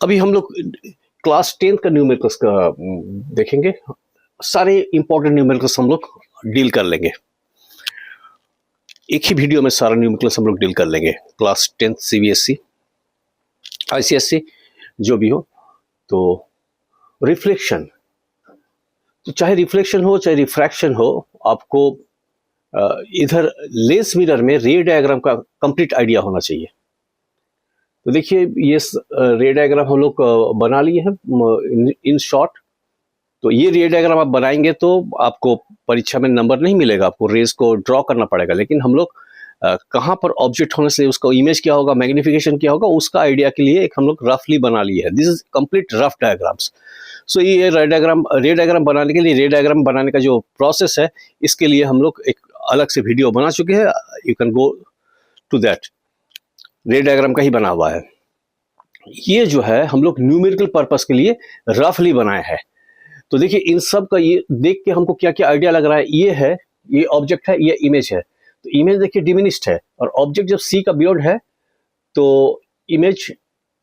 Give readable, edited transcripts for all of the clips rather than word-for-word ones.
अभी हम लोग क्लास 10 का न्यूमेरिकल्स का देखेंगे। सारे इंपॉर्टेंट न्यूमेरिकल्स हम लोग डील कर लेंगे, एक ही वीडियो में सारा न्यूमेरिकल्स हम लोग डील कर लेंगे। क्लास 10 सीबीएसई आईसीएसई जो भी हो। तो रिफ्लेक्शन, तो चाहे रिफ्लेक्शन हो चाहे रिफ्रैक्शन हो, आपको इधर लेंस मिरर में रे डायग्राम का कंप्लीट आइडिया होना चाहिए। तो देखिए ये रे डायग्राम हम लोग बना लिए हैं इन शॉर्ट। तो ये रे डायग्राम आप बनाएंगे तो आपको परीक्षा में नंबर नहीं मिलेगा, आपको रेज को ड्रॉ करना पड़ेगा। लेकिन हम लोग कहाँ पर ऑब्जेक्ट होने से उसका इमेज क्या होगा, मैग्निफिकेशन क्या होगा, उसका आइडिया के लिए एक हम लोग रफली बना लिए है। This is complete rough diagrams. So ये रे डायग्राम बनाने के लिए, रे डायग्राम बनाने का जो प्रोसेस है, इसके लिए हम लोग एक अलग से वीडियो बना चुके हैं। You can go to that. Ray diagram का ही बना हुआ है। ये जो है हम लोग न्यूमेरिकल पर्पस के लिए रफली बनाए हैं। तो देखिए इन सब का ये देख के हमको क्या क्या आइडिया लग रहा है। ये है, ये ऑब्जेक्ट है, ये इमेज है। तो इमेज देखिए डिमिनिश्ड है, और ऑब्जेक्ट जब सी का बियॉन्ड है तो इमेज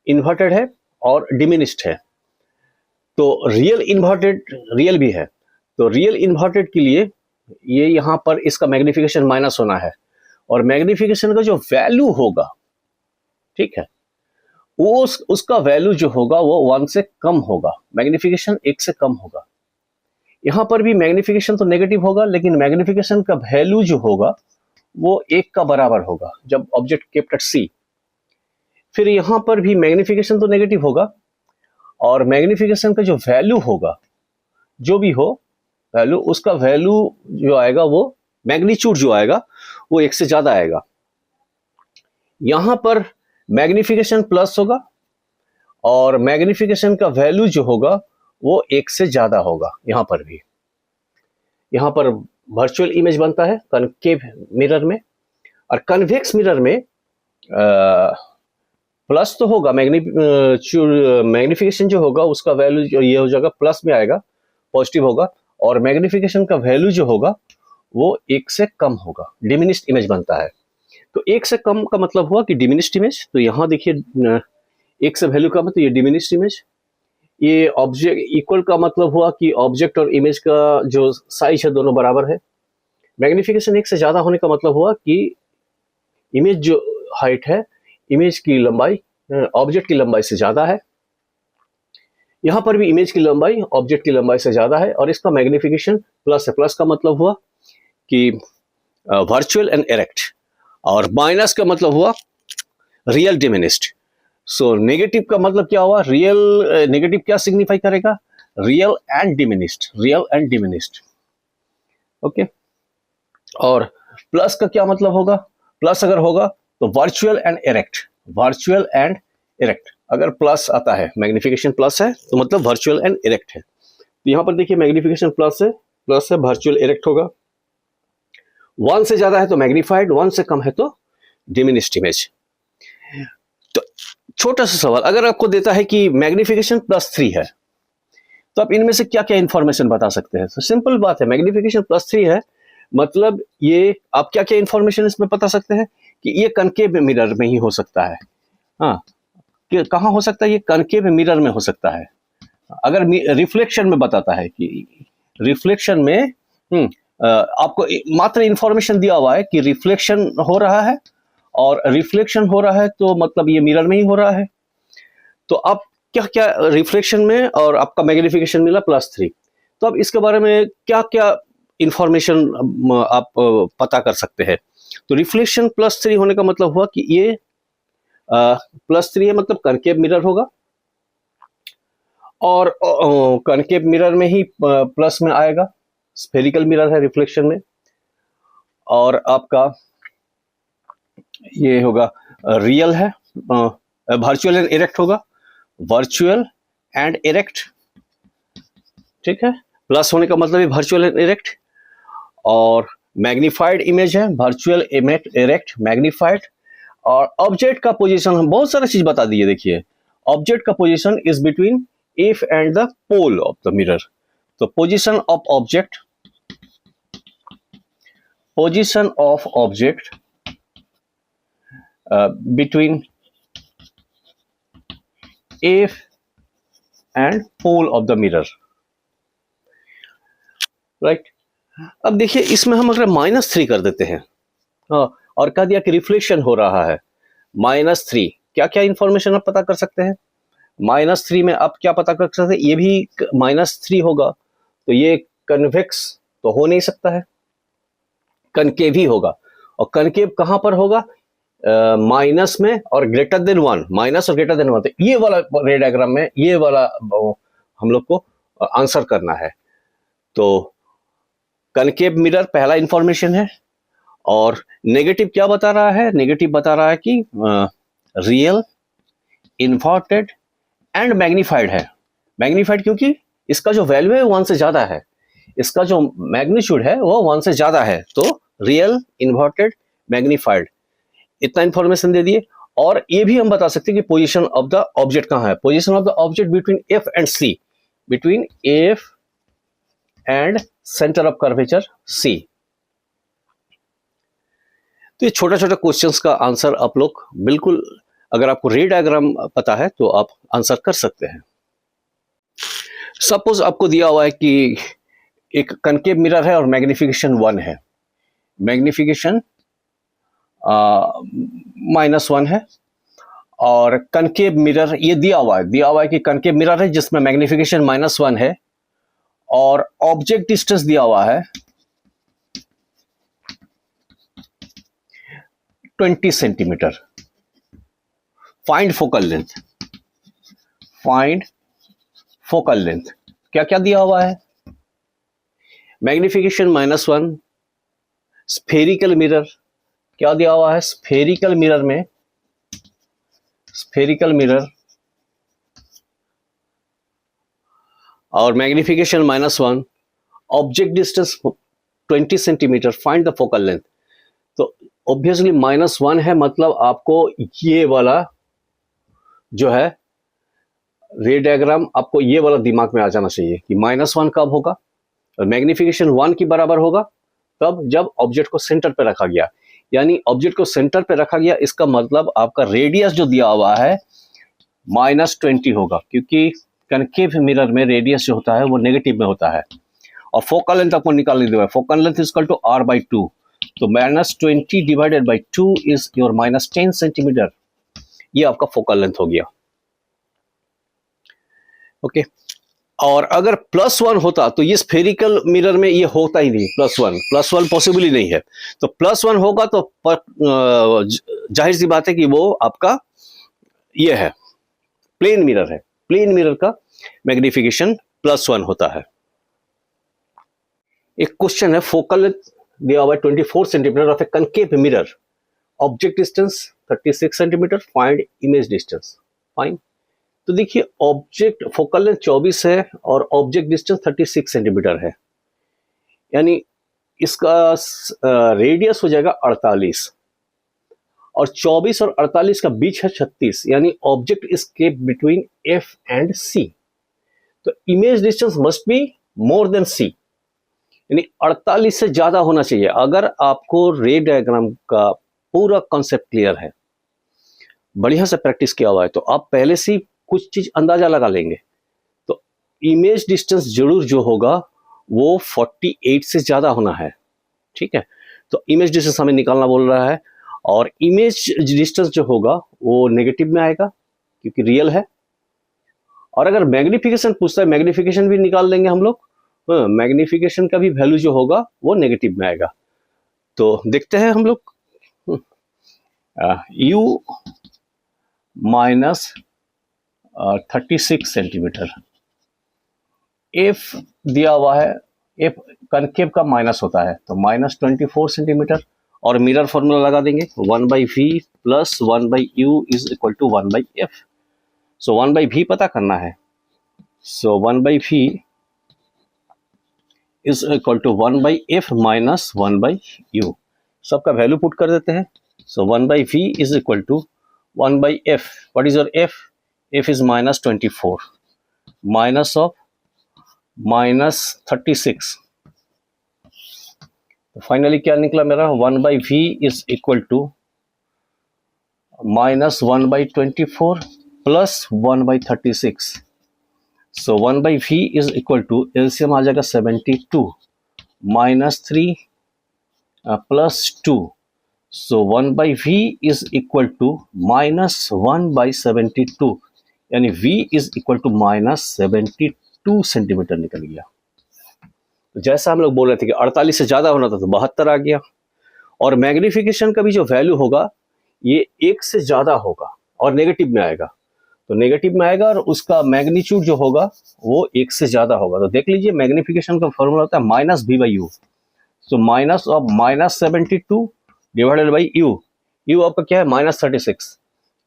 इन्वर्टेड है और डिमिनिश्ड है। तो रियल इन्वर्टेड रियल भी है। तो रियल इन्वर्टेड के लिए ये यहाँ पर इसका मैग्निफिकेशन माइनस होना है, और मैग्निफिकेशन का जो वैल्यू होगा, ठीक है, वो उसका वैल्यू जो होगा वो 1 से कम होगा, मैग्निफिकेशन 1 से कम होगा। यहां पर भी मैग्निफिकेशन तो नेगेटिव होगा, लेकिन मैग्निफिकेशन का वैल्यू जो होगा वो 1 का बराबर होगा जब ऑब्जेक्ट केप्ट एट सी। फिर यहां पर भी मैग्निफिकेशन तो नेगेटिव होगा, और मैग्निफिकेशन का जो वैल्यू होगा, जो भी हो वैल्यू, उसका वैल्यू जो आएगा वो मैग्नीट्यूड जो आएगा वो 1 से ज्यादा आएगा। यहां पर मैग्निफिकेशन प्लस होगा, और मैग्निफिकेशन का वैल्यू जो होगा वो 1 से ज्यादा होगा। यहां पर भी, यहां पर वर्चुअल इमेज बनता है कनकेव मिरर में, और कन्वेक्स मिरर में प्लस तो होगा, मैग्निफिकेशन जो होगा उसका वैल्यू जो ये हो जाएगा प्लस में आएगा, पॉजिटिव होगा, और मैग्निफिकेशन का वैल्यू जो होगा वो 1 से कम होगा, डिमिनिश्ड इमेज बनता है। तो 1 से कम का मतलब हुआ कि डिमिनिश्ड इमेज। तो यहाँ देखिए 1 से वैल्यू कम है तो ये डिमिनिश्ड इमेज। ये ऑब्जेक्ट इक्वल का मतलब हुआ कि ऑब्जेक्ट और इमेज का जो साइज है दोनों बराबर है। मैग्निफिकेशन 1 से ज्यादा होने का मतलब हुआ कि इमेज जो हाइट है, इमेज की लंबाई ऑब्जेक्ट की लंबाई से ज्यादा है। यहाँ पर भी इमेज की लंबाई ऑब्जेक्ट की लंबाई से ज्यादा है, और इसका मैग्निफिकेशन प्लस है। प्लस का मतलब हुआ कि वर्चुअल एंड इरेक्ट, और माइनस का मतलब हुआ रियल डिमिनिश्ड। सो नेगेटिव का मतलब क्या हुआ, रियल नेगेटिव क्या सिग्निफाई करेगा, real and diminished, real and diminished. Okay, और प्लस का क्या मतलब होगा, प्लस अगर होगा तो virtual and erect, virtual and erect. अगर प्लस आता है, मैग्निफिकेशन प्लस है तो मतलब वर्चुअल एंड इरेक्ट है। तो यहां पर देखिए मैग्निफिकेशन प्लस है, वर्चुअल इरेक्ट होगा। 1 से ज्यादा है तो मैग्निफाइड, 1 से कम है तो डिमिनिश्ड इमेज। तो छोटा सा सवाल, अगर आपको देता है कि मैग्निफिकेशन +3 है, तो आप इनमें से क्या क्या इंफॉर्मेशन बता सकते हैं। तो सिंपल बात है, मैग्निफिकेशन +3 है मतलब ये आप क्या क्या इंफॉर्मेशन इसमें बता सकते हैं कि ये कनकेव मिरर में ही हो सकता है। हाँ, कहाँ हो सकता है, ये कनकेव मिरर में हो सकता है। अगर रिफ्लेक्शन में बताता है कि रिफ्लेक्शन में आपको मात्र इंफॉर्मेशन दिया हुआ है कि रिफ्लेक्शन हो रहा है, और रिफ्लेक्शन हो रहा है तो मतलब ये मिरर में ही हो रहा है। तो आप क्या क्या रिफ्लेक्शन में और आपका मैग्निफिकेशन मिला +3, तो अब इसके बारे में क्या क्या इंफॉर्मेशन आप पता कर सकते हैं। तो रिफ्लेक्शन +3 होने का मतलब हुआ कि ये +3 है मतलब कनकेव मिरर होगा, और कनकेव मिरर में ही प्लस में आएगा, स्फेरिकल मिरर है रिफ्लेक्शन में। और आपका ये होगा रियल है, वर्चुअल एंड इरेक्ट होगा, वर्चुअल एंड इरेक्ट, ठीक है। प्लस होने का मतलब है वर्चुअल एंड इरेक्ट। और मैग्निफाइड इमेज है, वर्चुअल इरेक्ट मैग्निफाइड। और ऑब्जेक्ट का पोजीशन हम बहुत सारा चीज बता दिए। देखिए ऑब्जेक्ट का position is between F and the pole of the mirror. तो position of object, position of object between if and pole of the mirror, right. अब देखिए इसमें हम अगर -3 कर देते हैं, हाँ, और कह दिया कि रिफ्लेक्शन हो रहा है -3, क्या क्या इंफॉर्मेशन आप पता कर सकते हैं? -3 में आप क्या पता कर सकते हैं? ये भी -3 होगा, तो ये कन्वेक्स तो हो नहीं सकता है, कनकेव ही होगा। और कनकेव कहां पर होगा? माइनस में और ग्रेटर देन 1, माइनस और ग्रेटर देन 1। तो ये वाला रे डायग्राम में ये वाला हम लोग को आंसर करना है। तो कनकेव मिरर पहला इंफॉर्मेशन है। और नेगेटिव क्या बता रहा है? नेगेटिव बता रहा है कि रियल, इन्वर्टेड एंड मैग्नीफाइड है। मैग्नीफाइड क्योंकि इसका जो वैल्यू है 1 से ज्यादा है, इसका जो मैग्नीट्यूड है वो 1 से ज्यादा है। तो रियल, इन्वर्टेड, मैग्नीफाइड, इतना इंफॉर्मेशन दे दिए। और ये भी हम बता सकते हैं कि पोजीशन ऑफ द ऑब्जेक्ट कहां है। Position of the object between F and C, between F and centre of curvature C. तो ये छोटा छोटा क्वेश्चंस का आंसर आप लोग बिल्कुल, अगर आपको रे डायग्राम पता है तो आप आंसर कर सकते हैं। सपोज आपको दिया हुआ है कि एक कनकेव मिरर है और मैग्निफिकेशन 1 है, मैग्निफिकेशन -1 है। और कनकेव मिरर ये दिया हुआ है कि कनकेव मिरर है जिसमें मैग्निफिकेशन -1 है, और ऑब्जेक्ट डिस्टेंस दिया हुआ है 20 centimetre. Find focal length, find focal length. क्या क्या दिया हुआ है? मैग्निफिकेशन -1, स्फेरिकल मिरर, क्या दिया हुआ है? स्फेरिकल मिरर में, स्फेरिकल मिरर और magnification -1, object distance 20 centimetre, find the focal length. तो ऑब्वियसली -1 है, मतलब आपको ये वाला जो है रे डायग्राम, आपको ये वाला दिमाग में आ जाना चाहिए कि -1 कब होगा और मैग्निफिकेशन 1 के बराबर होगा तब जब ऑब्जेक्ट को सेंटर पे रखा गया। यानी ऑब्जेक्ट को सेंटर पे रखा गया, इसका मतलब आपका रेडियस जो दिया हुआ है -20 होगा, क्योंकि कनकेव मिरर में रेडियस जो होता है वो नेगेटिव में होता है। और फोकल लेंथ आपको निकालने दिया है, focal length is equal to r/2। तो -20 divided by 2 is your -10 centimetre. ये आपका फोकल लेंथ हो गया। ओके। और अगर +1 होता तो ये स्फेरिकल मिरर में ये होता ही नहीं, +1 पॉसिबल ही नहीं है। तो +1 होगा तो जाहिर सी बात है कि वो आपका ये है प्लेन मिरर है, प्लेन मिरर का मैग्निफिकेशन +1 होता है। एक क्वेश्चन है, फोकल लेंथ दिया हुआ है 24 centimetre of A concave mirror, object distance 36 centimetre, find image distance. Fine. तो देखिए ऑब्जेक्ट फोकल लेंथ 24 है और ऑब्जेक्ट डिस्टेंस 36 सेंटीमीटर है, यानी इसका रेडियस हो जाएगा 48, और 24 और 48 का बीच है 36, यानी object is kept between F and C. तो image distance must be more than C, यानी 48 से ज्यादा होना चाहिए। अगर आपको रे डायग्राम का पूरा कॉन्सेप्ट क्लियर है, बढ़िया से प्रैक्टिस किया हुआ है, तो आप पहले से कुछ चीज अंदाजा लगा लेंगे। तो इमेज डिस्टेंस जरूर जो होगा वो 48 से ज्यादा होना है, ठीक है। तो इमेज डिस्टेंस हमें निकालना बोल रहा है, और इमेज डिस्टेंस जो होगा वो नेगेटिव में आएगा क्योंकि रियल है। और अगर मैग्निफिकेशन पूछता है, मैग्निफिकेशन भी निकाल लेंगे हम लोग, मैग्निफिकेशन का भी वैल्यू जो होगा वो नेगेटिव में आएगा। तो देखते हैं हम लोग, u -36 सेंटीमीटर, एफ दिया हुआ है, एफ कनकेव का माइनस होता है तो -24 सेंटीमीटर, और मिरर फॉर्मूला लगा देंगे 1/v plus 1/u is equal to 1/f। So 1/v पता करना है, so 1/v is equal to 1/f minus 1/u। सबका वैल्यू पुट कर देते हैं। So 1/v is equal to 1/f। What is your f? f is -24 minus of -36। तो finally क्या निकला मेरा? 1/v is equal to -1/24 plus 1/36। So 1/v is equal to LCM आ जाएगा 72 minus 3 plus 2. So 1/v is equal to minus 1/72, यानी v is equal to minus 72 centimetre निकल गया. तो जैसा हम लोग बोल रहे थे कि 48 से ज़्यादा होना था तो 72 आ गया. और मैग्नीफिकेशन का भी जो वैल्यू होगा ये 1 से ज़्यादा होगा और नेगेटिव में आएगा. तो नेगेटिव में आएगा और उसका मैग्नीट्यूड जो होगा वो 1 से ज़्यादा होगा. तो देख लीजिए मैग्नीफिकेशन का फॉर्मूला होता है minus v/u. So minus of minus 72 divided by u. u आपका क्या है minus 36.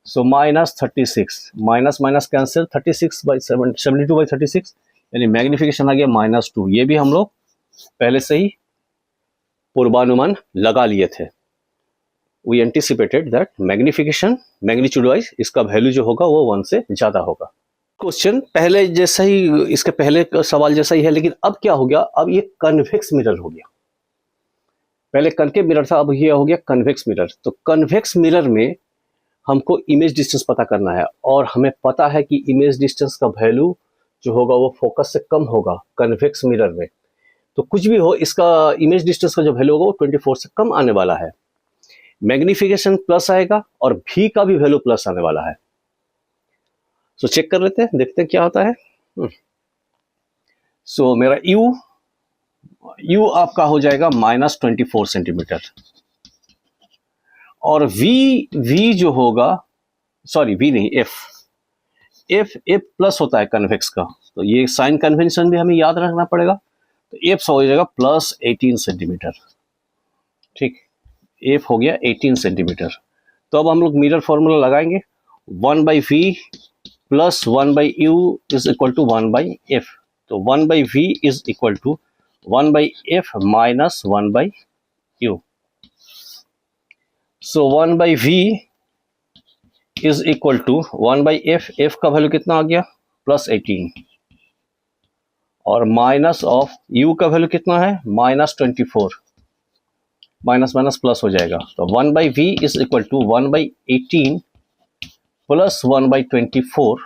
So minus 36 minus minus cancel 72/36, यानी मैग्नीफिकेशन आ गया -2. ये भी हम लोग पहले से ही पूर्वानुमान लगा लिए थे. We anticipated that magnification magnitude wise इसका वैल्यू जो होगा वो 1 से ज़्यादा होगा. क्वेश्चन पहले जैसा ही, इसके पहले सवाल जैसा ही है, लेकिन अब क्या हो गया, अब ये कन्वेक्स मिरर हो गया. पहले कनकेव मिरर था, अब ये हो गया कन्वेक्स मिरर. तो कन्वेक्स मिरर में हमको इमेज डिस्टेंस पता करना है और हमें पता है कि इमेज डिस्टेंस का वैल्यू जो होगा वो फोकस से कम होगा कन्वेक्स मिरर में. तो कुछ भी हो, इसका इमेज डिस्टेंस का जो वैल्यू होगा वो 24 से कम आने वाला है. मैग्नीफिकेशन प्लस आएगा और v का भी वैल्यू प्लस आने वाला है. सो चेक कर लेते हैं, देखते हैं क्या होता है. सो मेरा u आपका हो जाएगा -24 सेंटीमीटर और v जो होगा, सॉरी v नहीं, f प्लस होता है कन्वेक्स का. तो ये साइन कन्वेंशन भी हमें याद रखना पड़ेगा. तो f हो जाएगा प्लस 18 सेंटीमीटर. ठीक, f हो गया 18 सेंटीमीटर. तो अब हम लोग मिरर फॉर्मूला लगाएंगे. 1/v plus 1/u is equal to 1/f. तो 1/v is equal to 1/f minus 1/u. So 1/v is equal to 1/f. f का वैल्यू कितना आ गया प्लस 18 और माइनस ऑफ u का वैल्यू कितना है -24. माइनस माइनस प्लस हो जाएगा. तो 1/v is equal to 1/18 plus 1/24.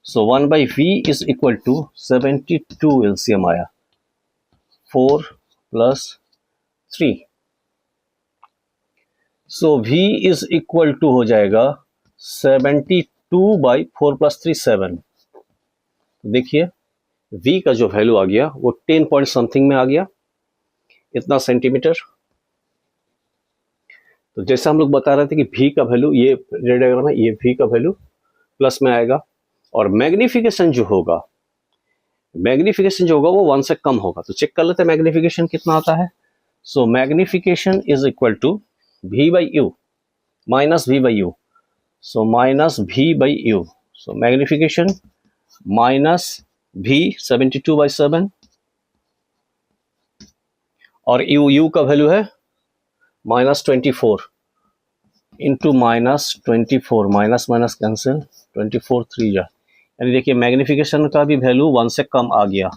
So 1/v is equal to 72. LCM आया 4 plus 3. So v is equal to हो जाएगा 72/4 प्लस 3 7. देखिए v का जो वैल्यू आ गया वो 10 पॉइंट समथिंग में आ गया, इतना सेंटीमीटर. तो जैसा हम लोग बता रहे थे कि v का वैल्यू, ये रेड डायग्राम है, ये v का वैल्यू प्लस में आएगा और मैग्नीफिकेशन जो होगा वो 1 से कम होगा. तो चेक कर लेते हैं मैग्नीफिकेशन कितना आता है. So magnification is equal to v/u minus v/u. So minus v/u. So magnification minus v 72/7 और u का वैल्यू है -24 इंटू -24. माइनस माइनस कैंसिल 24 3 जा, यानी देखिए मैग्नीफिकेशन का भी वैल्यू 1 से कम आ गया.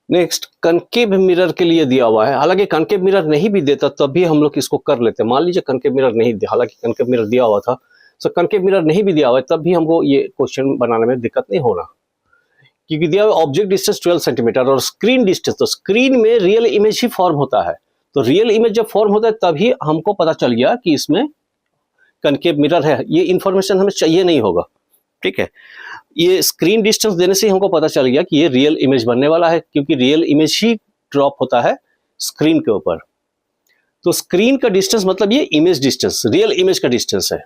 नेक्स्ट कनकेव मिरर के लिए दिया हुआ है. हालांकि कनकेव मिरर नहीं भी देता तब भी हम लोग इसको कर लेते हैं. मान लीजिए कनकेव मिरर नहीं, हालांकि कनकेव मिरर दिया हुआ था, सो कनकेव मिरर नहीं भी दिया हुआ है तब भी हमको ये क्वेश्चन बनाने में दिक्कत नहीं होना, क्योंकि दिया हुआ ऑब्जेक्ट डिस्टेंस 12 सेंटीमीटर और स्क्रीन डिस्टेंस, तो स्क्रीन में रियल इमेज ही फॉर्म होता है. तो रियल इमेज जब फॉर्म होता है तभी हमको पता चल गया कि इसमें कनकेव मिरर है. ये इंफॉर्मेशन हमें चाहिए नहीं होगा, ठीक है. ये स्क्रीन डिस्टेंस देने से हमको पता चल गया कि ये रियल इमेज बनने वाला है, क्योंकि रियल इमेज ही ड्रॉप होता है स्क्रीन के ऊपर. तो स्क्रीन का डिस्टेंस मतलब ये इमेज डिस्टेंस, रियल इमेज का डिस्टेंस है.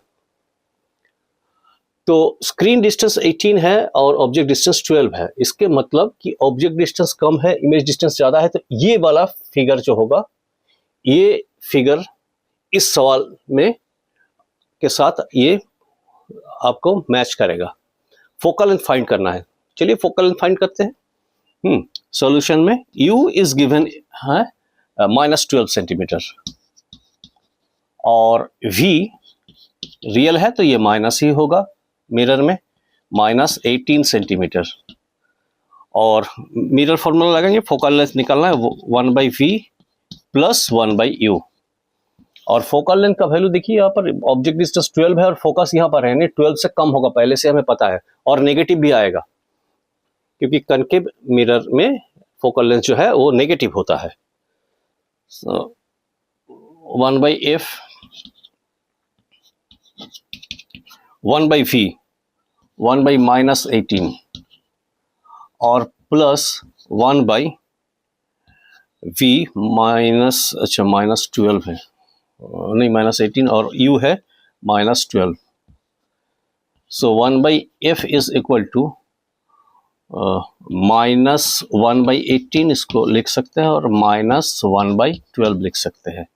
तो स्क्रीन डिस्टेंस 18 है और ऑब्जेक्ट डिस्टेंस 12 है. इसके मतलब कि ऑब्जेक्ट डिस्टेंस कम है, इमेज डिस्टेंस ज़्यादा है. तो ये वाला फिगर जो होगा, ये फिगर इस सवाल में के साथ ये आपको मैच करेगा. फोकल लेंथ फाइंड करना है. चलिए फोकल लेंथ फाइंड करते हैं. सॉल्यूशन में u इज गिवन है -12 सेंटीमीटर और v रियल है तो ये माइनस ही होगा मिरर में, -18 सेंटीमीटर. और मिरर फॉर्मूला लगाएंगे, फोकल लेंथ निकालना है 1/v प्लस 1/u और फोकल लेंथ का वैल्यू देखिए यहाँ पर ऑब्जेक्ट डिस्टेंस 12 है और फोकस यहाँ पर है नहीं, 12 से कम होगा पहले से हमें पता है, और नेगेटिव भी आएगा क्योंकि कनकेव मिरर में फोकल लेंथ जो है वो नेगेटिव होता है। सो 1/f 1/v 1/-18 और प्लस 1/v माइनस, अच्छा -12 है, नहीं -18 और u है -12। सो 1/f इज इक्वल टू -1/18 इसको लिख सकते हैं और -1/12 लिख सकते हैं।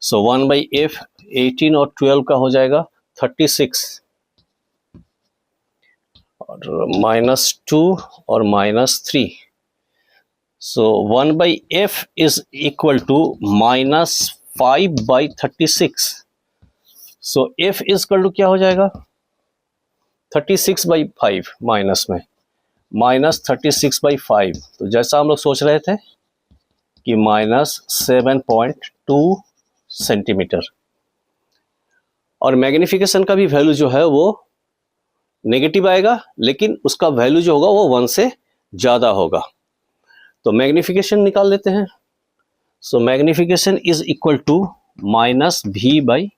सो 1/f 18 और 12 का हो जाएगा 36 और -2 और -3। So 1/f is equal to -5/36। So f is equal to क्या हो जाएगा 36/5 माइनस में -36/5। तो जैसा हम लोग सोच रहे थे कि -7.2 सेंटीमीटर। और मैग्निफिकेशन का भी वैल्यू जो है वो नेगेटिव आएगा, लेकिन उसका वैल्यू जो होगा वो 1 से ज़्यादा होगा। तो मैग्निफिकेशन निकाल लेते हैं। So magnification is equal to -v/u।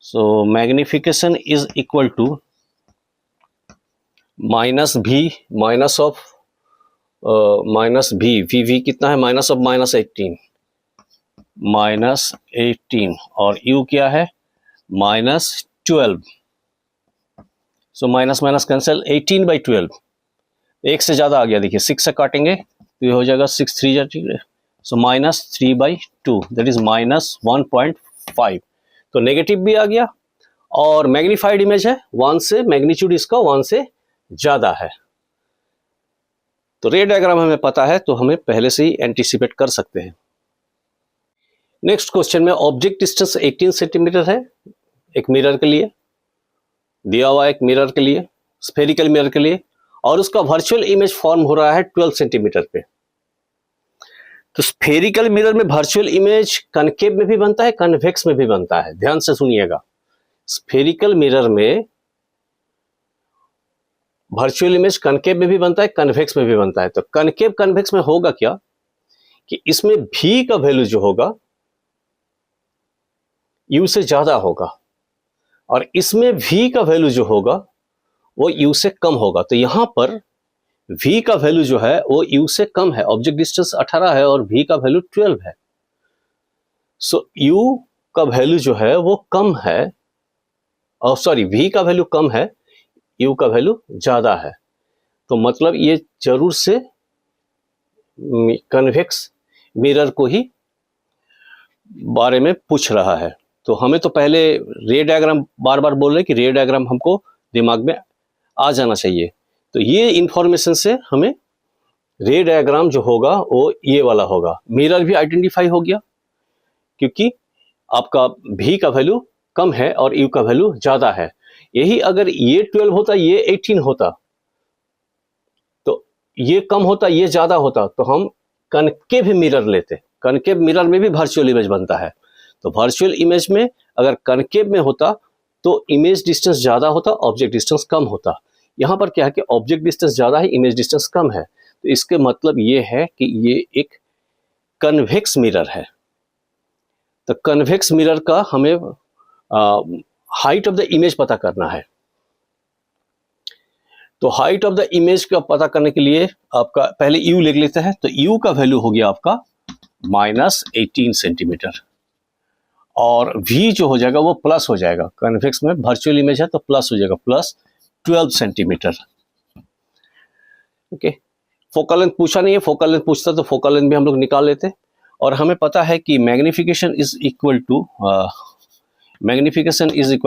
So magnification is equal to -v minus of -v कितना है -18 और u क्या है -12। सो माइनस माइनस कैंसिल, 18/12 एक से ज़्यादा आ गया, देखिए 6 से काटेंगे तो ये हो जाएगा 6 3 जा, ठीक है। सो -3/2 दैट इज -1.5। तो नेगेटिव भी आ गया और मैग्नीफाइड इमेज है 1 से, मैग्नीट्यूड इसका 1 से ज़्यादा है। तो रे डायग्राम हमें पता है तो हमें पहले से ही एंटीसिपेट कर सकते हैं। नेक्स्ट क्वेश्चन में ऑब्जेक्ट डिस्टेंस 18 सेंटीमीटर है एक मिरर के लिए दिया हुआ, एक मिरर के लिए, स्फेरिकल मिरर के लिए, और उसका वर्चुअल इमेज फॉर्म हो रहा है 12 सेंटीमीटर पे। तो स्फेरिकल मिरर में वर्चुअल इमेज कनकेव में भी बनता है, कन्वेक्स में भी बनता है। ध्यान से सुनिएगा, स्फेरिकल मिरर में वर्चुअल इमेज कनकेव में भी बनता है, कन्वेक्स में भी बनता है। तो कनकेव कन्वेक्स में होगा क्या कि इसमें v का वैल्यू जो होगा u से ज्यादा होगा और इसमें v का वैल्यू जो होगा वो u से कम होगा। तो यहां पर v का वैल्यू जो है वो u से कम है। ऑब्जेक्ट डिस्टेंस 18 है और v का वैल्यू 12 है। सो u का वैल्यू जो है वो कम है, और सॉरी v का वैल्यू कम है, u का वैल्यू ज्यादा है। तो मतलब ये जरूर से कन्वेक्स मिरर को ही बारे में पूछ रहा है। तो हमें तो पहले रे डायग्राम बार बार बोल रहे कि रे डायग्राम हमको दिमाग में आ जाना चाहिए। तो ये इंफॉर्मेशन से हमें रे डायग्राम जो होगा वो ये वाला होगा। मिरर भी आइडेंटिफाई हो गया क्योंकि आपका v का वैल्यू कम है और u का वैल्यू ज्यादा है। यही अगर ये 12 होता, ये 18 होता, तो ये कम होता, ये ज्यादा होता, तो हम कनकेव मिरर लेते। कनकेव मिरर में भी वर्चुअल इमेज बनता है। तो वर्चुअल इमेज में अगर कनकेव में होता तो इमेज डिस्टेंस ज्यादा होता, ऑब्जेक्ट डिस्टेंस कम होता। यहाँ पर क्या है कि ऑब्जेक्ट डिस्टेंस ज्यादा है, इमेज डिस्टेंस कम है। तो इसके मतलब ये है कि ये एक कन्वेक्स मिरर है। तो कन्वेक्स मिरर का हमें हाइट ऑफ द इमेज पता करना है। तो हाइट ऑफ द इमेज का पता करने के लिए आपका पहले u लिख लेते हैं। तो u का वैल्यू हो गया आपका -18 सेंटीमीटर और v जो हो जाएगा वो प्लस हो जाएगा। कन्वेक्स में वर्चुअल इमेज है तो प्लस हो जाएगा, +12 सेंटीमीटर। ओके, फोकल लेंथ पूछा नहीं है, फोकल लेंथ पूछता तो फोकल लेंथ भी हम लोग निकाल लेते। और हमें पता है कि magnification is equal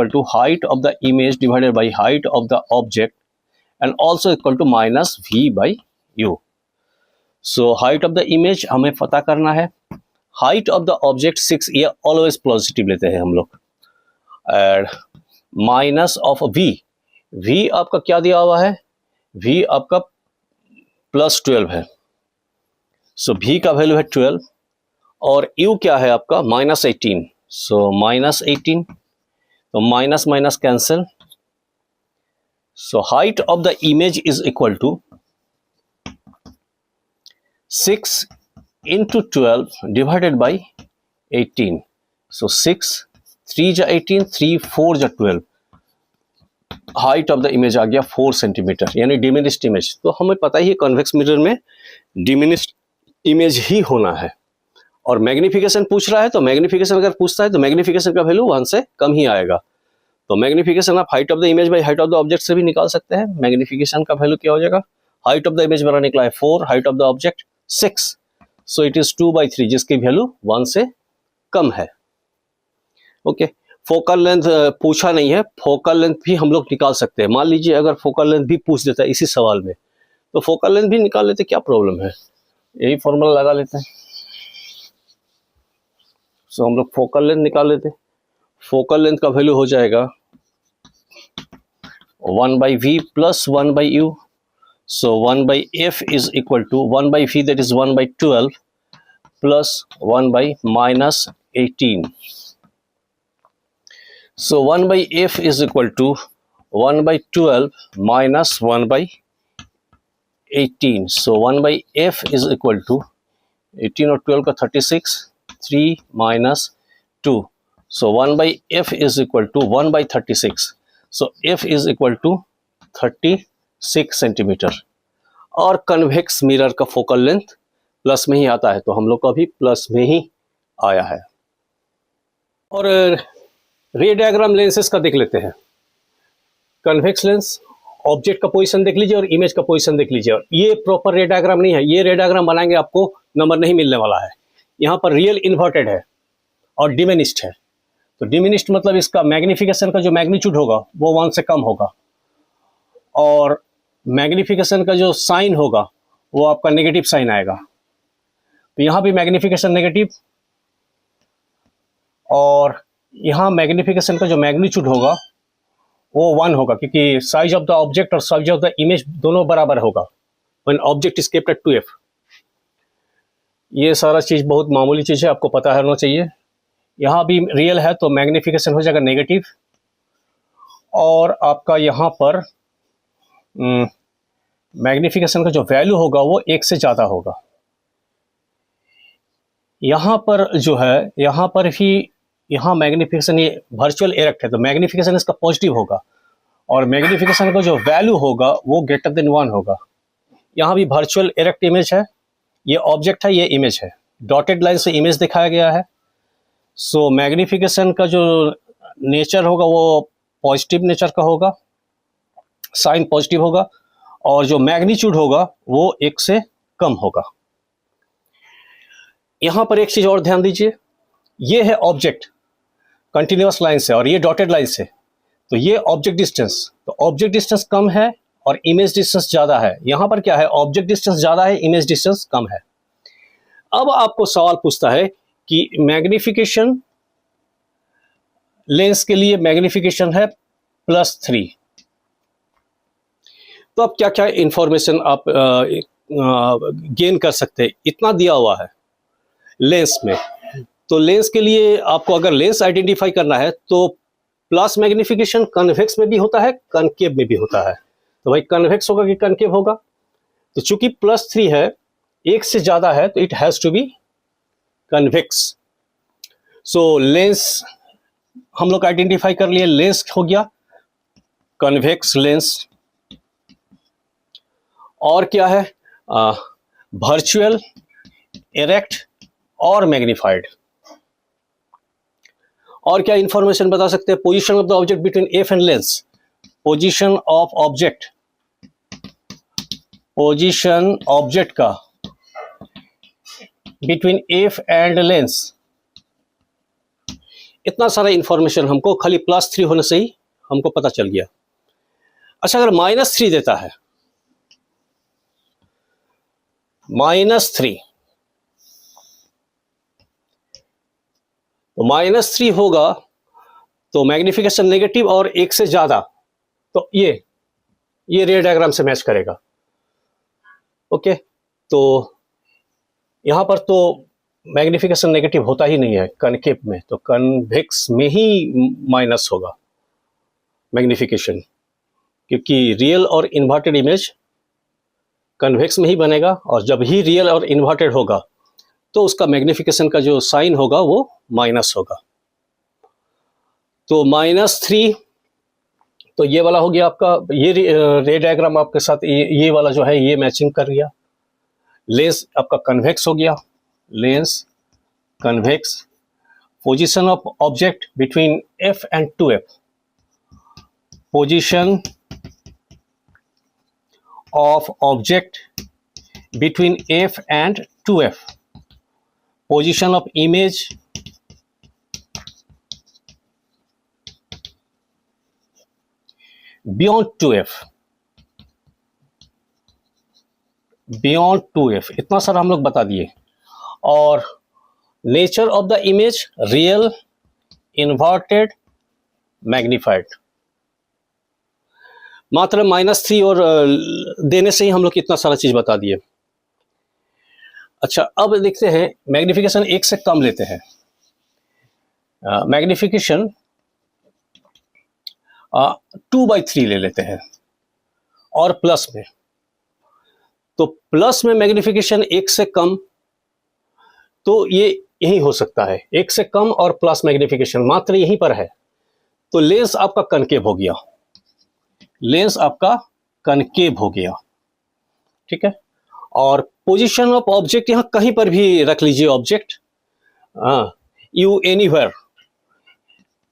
to height of the image divided by height of the object and also equal to -v/u। So height of the image हमें पता करना है, हाइट ऑफ द ऑब्जेक्ट 6, ये ऑलवेज पॉजिटिव लेते हैं हम लोग, एंड माइनस ऑफ v आपका क्या दिया हुआ है, v आपका +12 है। सो v का वैल्यू है 12 और u क्या है आपका -18, सो -18, तो minus minus cancel, so height of the image is equal to 6 into 12 divided by 18, so 6 3 जा 18, 3 4 जा 12, हाइट ऑफ द इमेज आ गया 4 सेंटीमीटर, यानी डिमिनिश्ड इमेज। तो हमें पता ही है कॉन्वेक्स मिरर में डिमिनिश्ड इमेज ही होना है। और मैग्निफिकेशन पूछ रहा है, तो मैग्निफिकेशन अगर पूछता है तो मैग्निफिकेशन का वैल्यू 1 से कम ही आएगा। तो मैग्निफिकेशन आप height of the image by height of the object से भी निकाल सकते हैं। मैग्निफिकेशन का वैल्यू क्या हो जाएगा, हाइट ऑफ द इमेज मेरा निकला है 4, height of the object 6, so it is 2/3, जिसकी वैल्यू 1 से कम है। ओके, फोकल लेंथ पूछा नहीं है, फोकल लेंथ भी हम लोग निकाल सकते हैं। मान लीजिए अगर फोकल लेंथ भी पूछ देता है इसी सवाल में, तो फोकल लेंथ भी निकाल लेते, क्या प्रॉब्लम है, यही फॉर्मूला लगा लेते हैं। सो हम लोग फोकल लेंथ निकाल लेते हैं। फोकल लेंथ का वैल्यू हो जाएगा 1/v plus 1/u, so 1/f is equal to 1/v, that is 1/12 plus 1/-18. So 1/f is equal to 1/12 minus 1/18. So 1/f is equal to 18 और 12 का 36, 3 minus 2. So 1/f is equal to 1/36. So f is equal to 36 centimetre. और convex mirror का focal length plus में ही आता है, तो हम लोग का भी प्लस में ही आया है। और रे डायग्राम लेंसेस का देख लेते हैं। कन्वेक्स लेंस, ऑब्जेक्ट का पोजीशन देख लीजिए और इमेज का पोजीशन देख लीजिए। और ये प्रॉपर रे डायग्राम नहीं है, ये रे डायग्राम बनाएंगे आपको नंबर नहीं मिलने वाला है। यहाँ पर रियल इन्वर्टेड है और डिमिनिश्ड है। तो डिमिनिश्ड मतलब इसका मैग्निफिकेशन का जो मैग्नीट्यूड होगा वो 1 से कम होगा, और मैग्निफिकेशन का जो साइन होगा वो आपका नेगेटिव साइन आएगा। तो यहाँ भी मैग्निफिकेशन नेगेटिव, और यहाँ मैग्निफिकेशन का जो मैग्नीट्यूड होगा वो 1 होगा, क्योंकि साइज ऑफ द ऑब्जेक्ट और साइज ऑफ द इमेज दोनों बराबर होगा when object is kept at 2f। ये सारा चीज़ बहुत मामूली चीज़ है, आपको पता होना चाहिए। यहाँ भी रियल है तो मैग्निफिकेशन हो जाएगा नेगेटिव, और आपका यहाँ पर मैग्निफिकेशन का जो वैल्यू होगा वो 1 से ज़्यादा होगा। यहाँ पर जो है, यहाँ पर भी यहाँ मैग्निफिकेशन, ये वर्चुअल इरेक्ट है तो मैग्निफिकेशन इसका पॉजिटिव होगा, और मैग्निफिकेशन का जो वैल्यू होगा वो ग्रेटर देन 1 होगा। यहाँ भी वर्चुअल इरेक्ट इमेज है, ये ऑब्जेक्ट है, ये इमेज है, डॉटेड लाइन से इमेज दिखाया गया है। सो मैग्निफिकेशन का जो नेचर होगा वो पॉजिटिव नेचर का होगा, साइन पॉजिटिव होगा, और जो मैग्नीट्यूड होगा वो 1 से कम होगा। यहाँ पर एक चीज़ और ध्यान दीजिए, ये है ऑब्जेक्ट कंटिन्यूअस लाइन से और ये डॉटेड लाइन से, तो ये ऑब्जेक्ट डिस्टेंस, तो ऑब्जेक्ट डिस्टेंस कम है और इमेज डिस्टेंस ज़्यादा है। यहाँ पर क्या है, ऑब्जेक्ट डिस्टेंस ज़्यादा है, इमेज डिस्टेंस कम है। अब आपको सवाल पूछता है कि मैग्निफिकेशन, लेंस के लिए मैग्निफिकेशन है +3, तो अब क्या क्या इंफॉर्मेशन आप गेन कर सकते हैं। इतना दिया हुआ है लेंस में, तो लेंस के लिए आपको अगर लेंस आइडेंटिफाई करना है तो प्लस मैग्निफिकेशन कन्वेक्स में भी होता है, कनकेव में भी होता है। तो भाई कन्वेक्स होगा कि कनकेव होगा, तो चूंकि +3 है, 1 से ज़्यादा है, तो it has to be convex. So lens हम लोग आइडेंटिफाई कर लिए, लेंस हो गया कन्वेक्स लेंस। और क्या है, वर्चुअल, इरेक्ट और मैग्नीफाइड। और क्या इंफॉर्मेशन बता सकते हैं, position of the object between F and lens, position of object, position object का बिटवीन एफ एंड लेंस। इतना सारा इंफॉर्मेशन हमको खाली +3 होने से ही हमको पता चल गया। अच्छा, अगर -3 देता है, -3, तो -3 होगा तो मैग्निफिकेशन नेगेटिव और 1 से ज़्यादा, तो ये रे डायग्राम से मैच करेगा। ओके, तो यहाँ पर तो मैग्निफिकेशन नेगेटिव होता ही नहीं है कनकेव में, तो कन्वेक्स में ही माइनस होगा मैग्निफिकेशन, क्योंकि रियल और इन्वर्टेड इमेज कन्वेक्स में ही बनेगा, और जब ही रियल और इन्वर्टेड होगा तो उसका मैग्निफिकेशन का जो साइन होगा वो माइनस होगा। तो -3, तो ये वाला हो गया आपका, ये रे डायग्राम आपके साथ ये वाला जो है ये मैचिंग कर गया। लेंस आपका कन्वेक्स हो गया, lens convex, position of object between F and 2F, position of object between F and 2F, position of image beyond 2F, beyond 2F, इतना सारा हम लोग बता दिए। और nature of the image real, inverted, magnified. मात्र -3 और देने से ही हम लोग इतना सारा चीज बता दिए। अच्छा, अब देखते हैं मैग्निफिकेशन 1 से कम लेते हैं। मैग्निफिकेशन 2/3 ले लेते हैं, और प्लस में, तो प्लस में मैग्निफिकेशन 1 से कम, तो ये यही हो सकता है 1 से कम और प्लस मैग्निफिकेशन मात्र यहीं पर है, तो लेंस आपका कनकेव हो गया, लेंस आपका कनकेव हो गया, ठीक है। और पोजीशन ऑफ ऑब्जेक्ट यहां कहीं पर भी रख लीजिए, ऑब्जेक्ट यू एनीवेयर,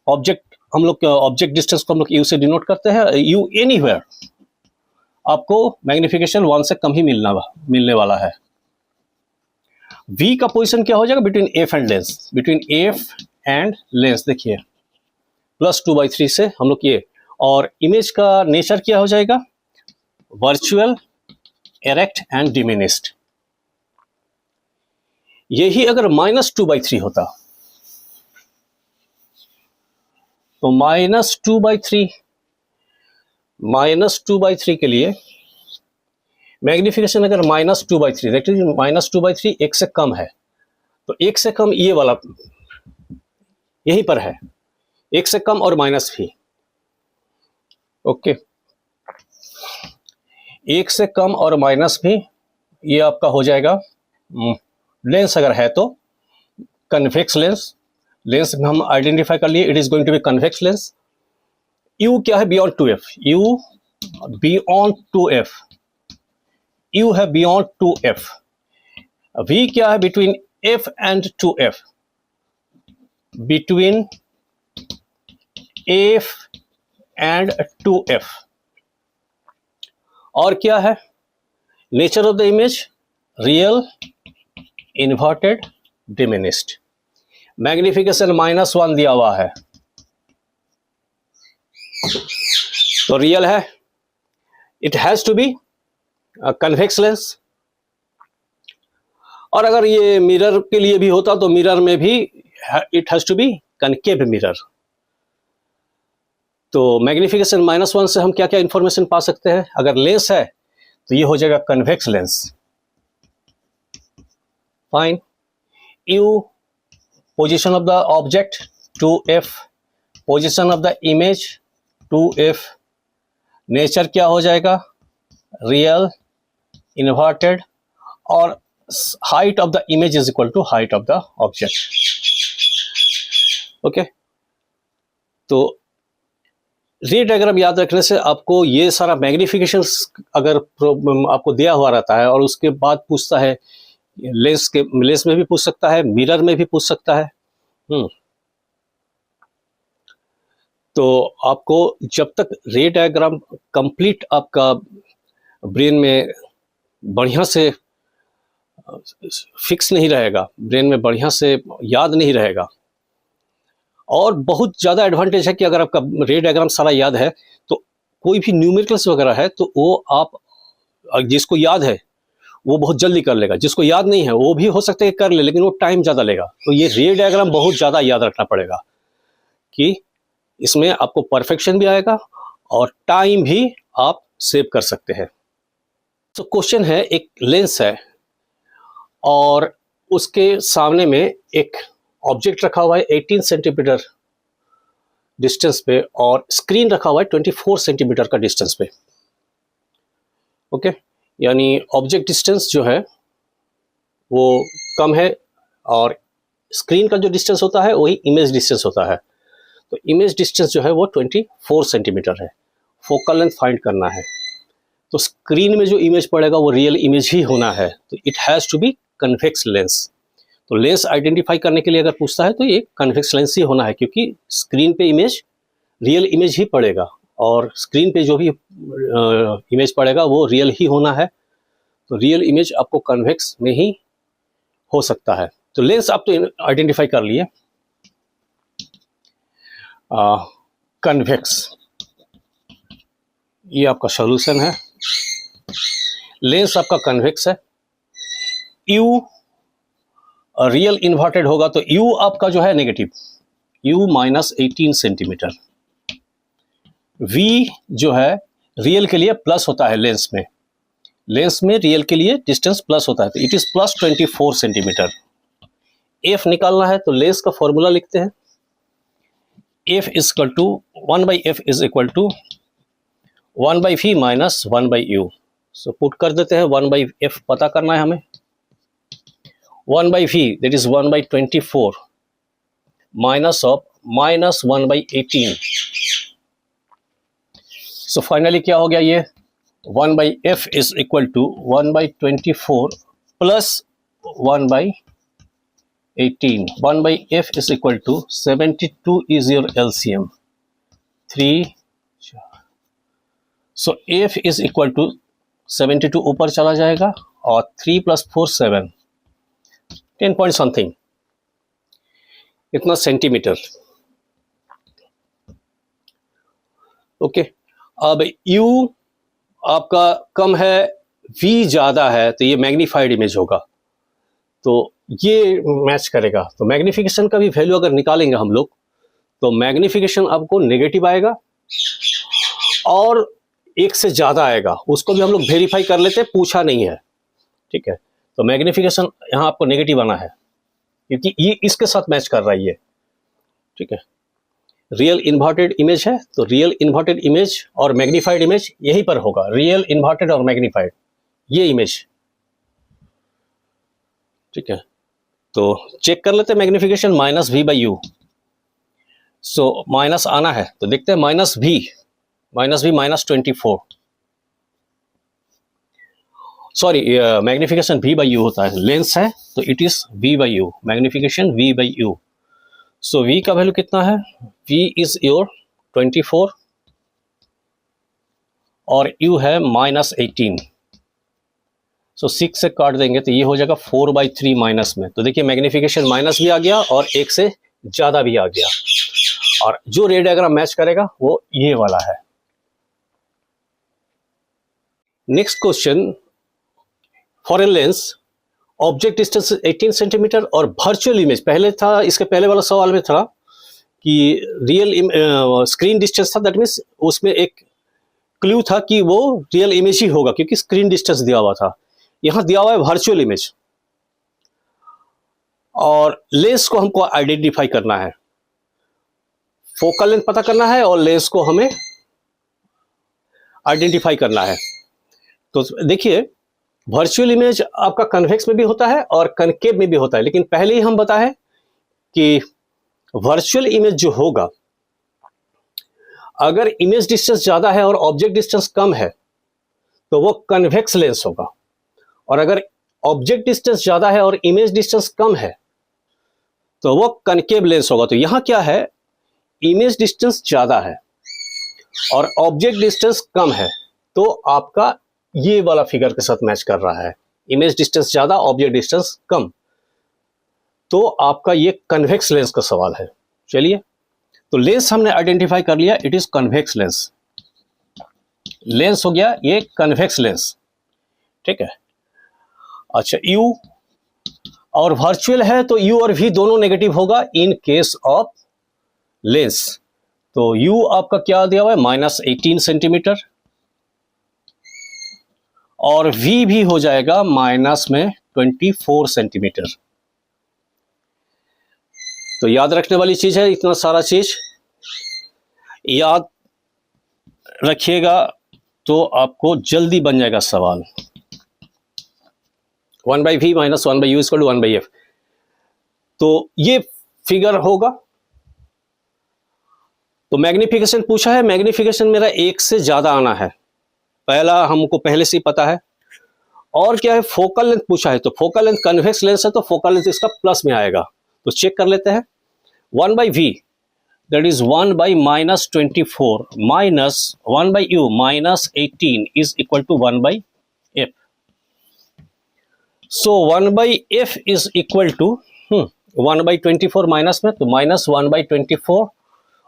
ऑब्जेक्ट हम लोग ऑब्जेक्ट डिस्टेंस को हम लोग यू से डिनोट करते हैं, यू एनीवेयर, आपको मैग्निफिकेशन 1 से कम ही मिलने वाला है। V का पोजीशन क्या हो जाएगा, between F and lens, between F and lens, देखिए +2/3 से हम लोग ये, और इमेज का नेचर क्या हो जाएगा, वर्चुअल, एरेक्ट एंड डिमिनिस्ड। यही अगर -2/3 होता, तो -2/3 के लिए मैग्निफिकेशन अगर -2/3, देखिए -2/3 1 से कम है, तो 1 से कम ये वाला यहीं पर है, 1 से कम और माइनस भी, ओके, 1 से कम और माइनस भी, ये आपका हो जाएगा। लेंस अगर है तो कन्वेक्स लेंस, लेंस हम आइडेंटिफाई कर लिए, it is going to be convex lens. U क्या है, beyond 2F, U beyond 2F, U है बियॉन्ड 2F। V क्या है, between F and 2F, between F and 2F। और क्या है, nature of the image real, inverted, diminished. Magnification -1 दिया हुआ है, तो रियल है, it has to be convex lens. और अगर ये मिरर के लिए भी होता तो मिरर में भी it has to be concave mirror. तो मैग्निफिकेशन -1 से हम क्या क्या इंफॉर्मेशन पा सकते हैं, अगर लेंस है तो ये हो जाएगा convex lens, fine. U position of the object 2F, position of the image 2F, nature क्या हो जाएगा, रियल, इन्वर्टेड, और height of the image is equal to height of the object, okay. तो रे डायग्राम याद रखने से आपको ये सारा मैग्निफिकेशन अगर आपको दिया हुआ रहता है, और उसके बाद पूछता है लेंस में भी पूछ सकता है, मिरर में भी पूछ सकता है, तो आपको जब तक रे डायग्राम कंप्लीट आपका ब्रेन में बढ़िया से फिक्स नहीं रहेगा, ब्रेन में बढ़िया से याद नहीं रहेगा। और बहुत ज़्यादा एडवांटेज है कि अगर आपका रे डायग्राम सारा याद है तो कोई भी न्यूमेरिकल्स वगैरह है तो वो आप, जिसको याद है वो बहुत जल्दी कर लेगा, जिसको याद नहीं है वो भी हो सकता है कर ले, लेकिन वो टाइम ज़्यादा लेगा। तो ये रे डायग्राम बहुत ज़्यादा याद रखना पड़ेगा कि इसमें आपको परफेक्शन भी आएगा और टाइम भी आप सेव कर सकते हैं। तो क्वेश्चन है, एक लेंस है और उसके सामने में एक ऑब्जेक्ट रखा हुआ है 18 सेंटीमीटर डिस्टेंस पे और स्क्रीन रखा हुआ है 24 सेंटीमीटर का डिस्टेंस पे। ओके, यानी ऑब्जेक्ट डिस्टेंस जो है वो कम है और स्क्रीन का जो डिस्टेंस होता है वही इमेज डिस्टेंस होता है। तो इमेज डिस्टेंस जो है वो 24 सेंटीमीटर है। फोकल लेंथ फाइंड करना है, तो स्क्रीन में जो इमेज पड़ेगा वो रियल इमेज ही होना है, तो it has to be convex lens. तो लेंस आइडेंटिफाई करने के लिए अगर पूछता है तो ये कन्वेक्स लेंस ही होना है, क्योंकि स्क्रीन पे इमेज रियल इमेज ही पड़ेगा और स्क्रीन पे जो भी इमेज पड़ेगा वो रियल ही होना है। तो रियल इमेज आपको कन्वेक्स में ही हो सकता है। तो लेंस आप तो आइडेंटिफाई कर लिए। कन्वेक्स, ये आपका सॉल्यूशन है। लेंस आपका कन्वेक्स है। यू रियल इन्वर्टेड होगा तो यू आपका जो है नेगेटिव, यू -18 सेंटीमीटर। वी जो है रियल के लिए प्लस होता है लेंस में, लेंस में रियल के लिए डिस्टेंस प्लस होता है, तो इट इज +24 सेंटीमीटर। एफ निकालना है तो लेंस का फॉर्मूला लिखते हैं। F is equal to 1/f is equal to 1/v minus 1/u। So put कर देते हैं, 1/f पता करना है हमें। 1/v that is 1/24 minus of -1/18। So finally क्या हो गया, ये 1/f is equal to 1/24 plus 1/18। 1/f is equal to 72 is your LCM 3। So f is equal to 72 ऊपर चला जाएगा और 3 + 4 7, 10 पॉइंट समथिंग, इतना सेंटीमीटर। ओके, अब u आपका कम है, v ज़्यादा है, तो ये मैग्नीफाइड इमेज होगा, तो ये मैच करेगा। तो मैग्निफिकेशन का भी वैल्यू अगर निकालेंगे हम लोग तो मैग्निफिकेशन आपको नेगेटिव आएगा और एक से ज़्यादा आएगा, उसको भी हम लोग वेरीफाई कर लेते हैं, पूछा नहीं है, ठीक है। तो मैग्निफिकेशन यहाँ आपको नेगेटिव आना है क्योंकि ये इसके साथ मैच कर रहा है ये, ठीक है। रियल इन्वर्टेड इमेज है तो रियल इन्वर्टेड इमेज और मैग्नीफाइड इमेज यहीं पर होगा, रियल इन्वर्टेड और मैग्नीफाइड ये इमेज, ठीक है। तो चेक कर लेते हैं मैग्निफिकेशन -v/u। सो माइनस आना है तो देखते हैं -v -24, सॉरी मैग्निफिकेशन v/u होता है, लेंस है तो it is v/u, magnification v/u। So v का वैल्यू कितना है, v इज योर 24 और u है -18। सो 6 से काट देंगे तो ये हो जाएगा 4/3 माइनस में। तो देखिए मैग्निफिकेशन माइनस भी आ गया और एक से ज़्यादा भी आ गया, और जो रे डायग्राम मैच करेगा वो ये वाला है। Next question, for a lens object distance 18 centimetre और वर्चुअल इमेज, पहले था, इसके पहले वाला सवाल में था कि रियल स्क्रीन डिस्टेंस था, दैट मीन्स उसमें एक क्लू था कि वो रियल इमेज ही होगा क्योंकि स्क्रीन डिस्टेंस दिया हुआ था। यहाँ दिया हुआ है वर्चुअल इमेज और लेंस को हमको आइडेंटिफाई करना है, फोकल लेंथ पता करना है और लेंस को हमें आइडेंटिफाई करना है। तो देखिए वर्चुअल इमेज आपका कन्वेक्स में भी होता है और कनकेव में भी होता है, लेकिन पहले ही हम बताए कि वर्चुअल इमेज जो होगा, अगर इमेज डिस्टेंस ज़्यादा है और ऑब्जेक्ट डिस्टेंस कम है तो वो कन्वेक्स लेंस होगा, और अगर ऑब्जेक्ट डिस्टेंस ज़्यादा है और इमेज डिस्टेंस कम है तो वो कनकेव लेंस होगा। तो यहाँ क्या है, इमेज डिस्टेंस ज़्यादा है और ऑब्जेक्ट डिस्टेंस कम है, तो आपका ये वाला फिगर के साथ मैच कर रहा है, इमेज डिस्टेंस ज़्यादा ऑब्जेक्ट डिस्टेंस कम, तो आपका ये कन्वेक्स लेंस का सवाल है। चलिए, तो लेंस हमने आइडेंटिफाई कर लिया, it is convex lens, lens हो गया ये कन्वेक्स लेंस, ठीक है। अच्छा, u और वर्चुअल है तो u और v दोनों नेगेटिव होगा इन केस ऑफ लेंस। तो u आपका क्या दिया हुआ है, -18 सेंटीमीटर, और v भी हो जाएगा -24 सेंटीमीटर। तो याद रखने वाली चीज है, इतना सारा चीज याद रखिएगा तो आपको जल्दी बन जाएगा सवाल। 1/v minus 1/u equal to 1/f। तो ये फिगर होगा। तो मैग्निफिकेशन पूछा है, मैग्निफिकेशन मेरा 1 से ज्यादा आना है, पहला हमको पहले से ही पता है। और क्या है, फोकल लेंथ पूछा है, तो फोकल लेंथ कन्वेक्स लेंस है तो फोकल लेंथ इसका प्लस में आएगा। तो चेक कर लेते हैं। 1/v that is 1/-24 minus 1/u minus 18 is equal to 1/f. So 1/f is equal to 1/24 minus में, तो माइनस 1/24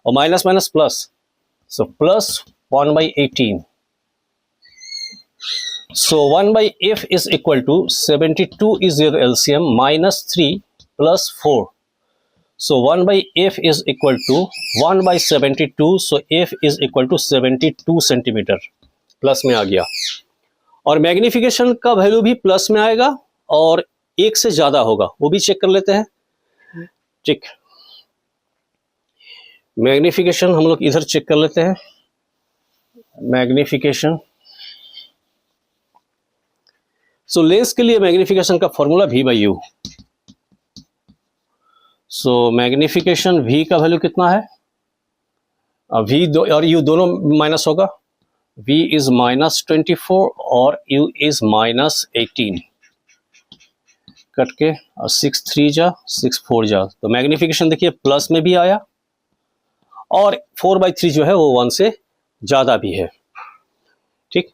और minus minus plus, so plus 1/18. So 1/f is equal to 72 is your LCM minus 3 plus 4. So 1/f is equal to 1/72. So f is equal to 72 centimetre, plus में आ गया। और magnification का value भी plus में आएगा और 1 से ज्यादा होगा, वो भी चेक कर लेते हैं। ठीक, मैग्निफिकेशन हम लोग इधर चेक कर लेते हैं। मैग्निफिकेशन, सो लेंस के लिए मैग्निफिकेशन का formula v/u। So magnification v का वैल्यू कितना है, v और u दोनों माइनस होगा। v इज -24 और u इज -18, कट के और 6 3 जा 6 4 जा, तो मैग्निफिकेशन देखिए प्लस में भी आया और 4/3 जो है वो 1 से ज्यादा भी है। ठीक,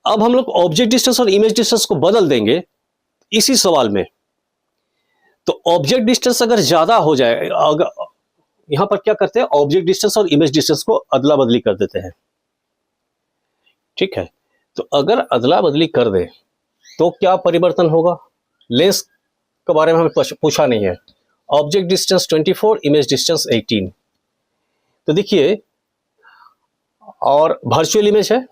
अब हम लोग ऑब्जेक्ट डिस्टेंस और इमेज डिस्टेंस को बदल देंगे इसी सवाल में। तो ऑब्जेक्ट डिस्टेंस अगर ज्यादा हो जाए, अगर यहां पर क्या करते हैं, ऑब्जेक्ट डिस्टेंस और इमेज डिस्टेंस को अदला बदली कर देते हैं। ठीक है, तो अगर अदला बदली कर दे तो क्या परिवर्तन होगा, लेंस के बारे में हमें पूछा नहीं है। Object distance 24, image distance 18। तो देखिए, और वर्चुअल इमेज है,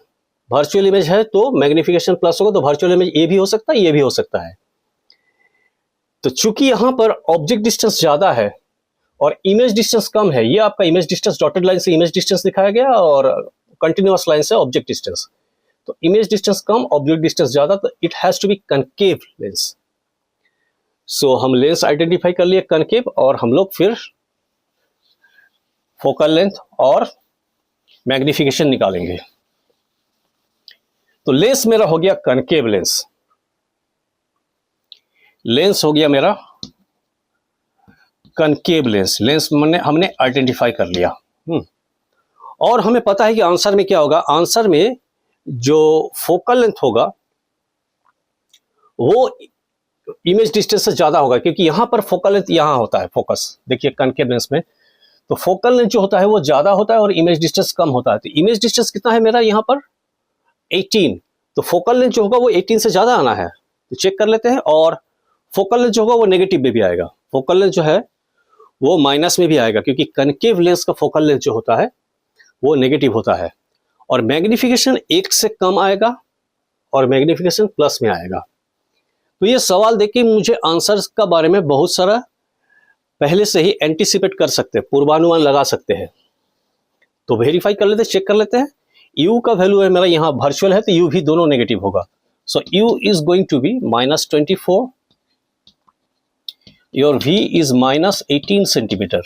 वर्चुअल इमेज है तो मैग्निफिकेशन प्लस होगा, तो वर्चुअल इमेज ये भी हो सकता है, ये भी हो सकता है। तो चूंकि यहां पर ऑब्जेक्ट डिस्टेंस ज्यादा है और इमेज डिस्टेंस कम है, ये आपका इमेज डिस्टेंस डॉटेड लाइन से इमेज डिस्टेंस दिखाया गया और कंटिन्यूअस लाइन से ऑब्जेक्ट डिस्टेंस। तो इमेज डिस्टेंस कम, ऑब्जेक्ट डिस्टेंस ज्यादा, तो it has to be concave lens. So हम लेंस आइडेंटिफाई कर लिए कनकेव, और हम लोग फिर फोकल लेंथ और मैग्निफिकेशन निकालेंगे। तो लेंस मेरा हो गया कनकेव लेंस, लेंस हो गया मेरा कनकेव लेंस। लेंस हमने आइडेंटिफाई कर लिया। और हमें पता है कि आंसर में क्या होगा, आंसर में जो फोकल लेंथ होगा वो इमेज डिस्टेंस से ज्यादा होगा, क्योंकि यहां पर फोकल लेंथ यहां होता है, फोकस देखिए कनकेव लेंस में, तो फोकल लेंथ जो होता है वो ज्यादा होता है और इमेज डिस्टेंस कम होता है। तो इमेज डिस्टेंस कितना है मेरा यहाँ पर 18, तो फोकल लेंथ जो होगा वो 18 से ज्यादा आना है। तो चेक कर लेते हैं, और फोकल लेंथ जो होगा वो नेगेटिव में भी आएगा, फोकल लेंथ जो है वो माइनस में भी आएगा, क्योंकि कनकेव लेंस का फोकल लेंथ जो होता है वो नेगेटिव होता है। और मैग्निफिकेशन 1 से कम आएगा और मैग्निफिकेशन प्लस में आएगा। तो ये सवाल देखिए, मुझे आंसर्स का बारे में बहुत सारा पहले से ही एंटिसिपेट कर सकते हैं, पूर्वानुमान लगा सकते हैं। तो वेरीफाई कर लेते हैं, चेक कर लेते हैं। u का वैल्यू है मेरा यहाँ वर्चुअल है, तो u भी दोनों नेगेटिव होगा। So u is going to be -24, your v is -18 centimeter.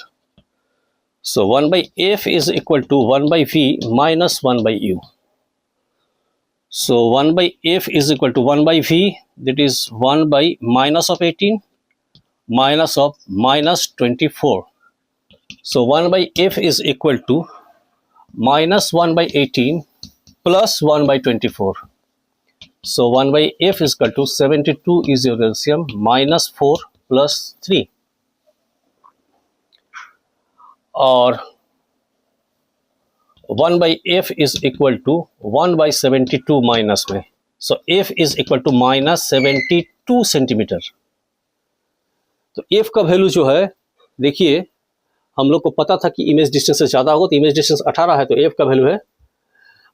So 1/f is equal to 1/v minus 1/u. So 1/f is equal to 1/v, that is 1 by minus of 18 minus of -24. So 1/f is equal to -1/18 plus 1/24. So 1/f is equal to 72 is your LCM -4 plus 3, और 1/f is equal to 1/72 minus में, सो f is equal to -72 centimetre. तो f का value जो है, देखिए हम लोग को पता था कि इमेज डिस्टेंस से ज़्यादा होगा, तो इमेज डिस्टेंस 18 है, तो f का वैल्यू है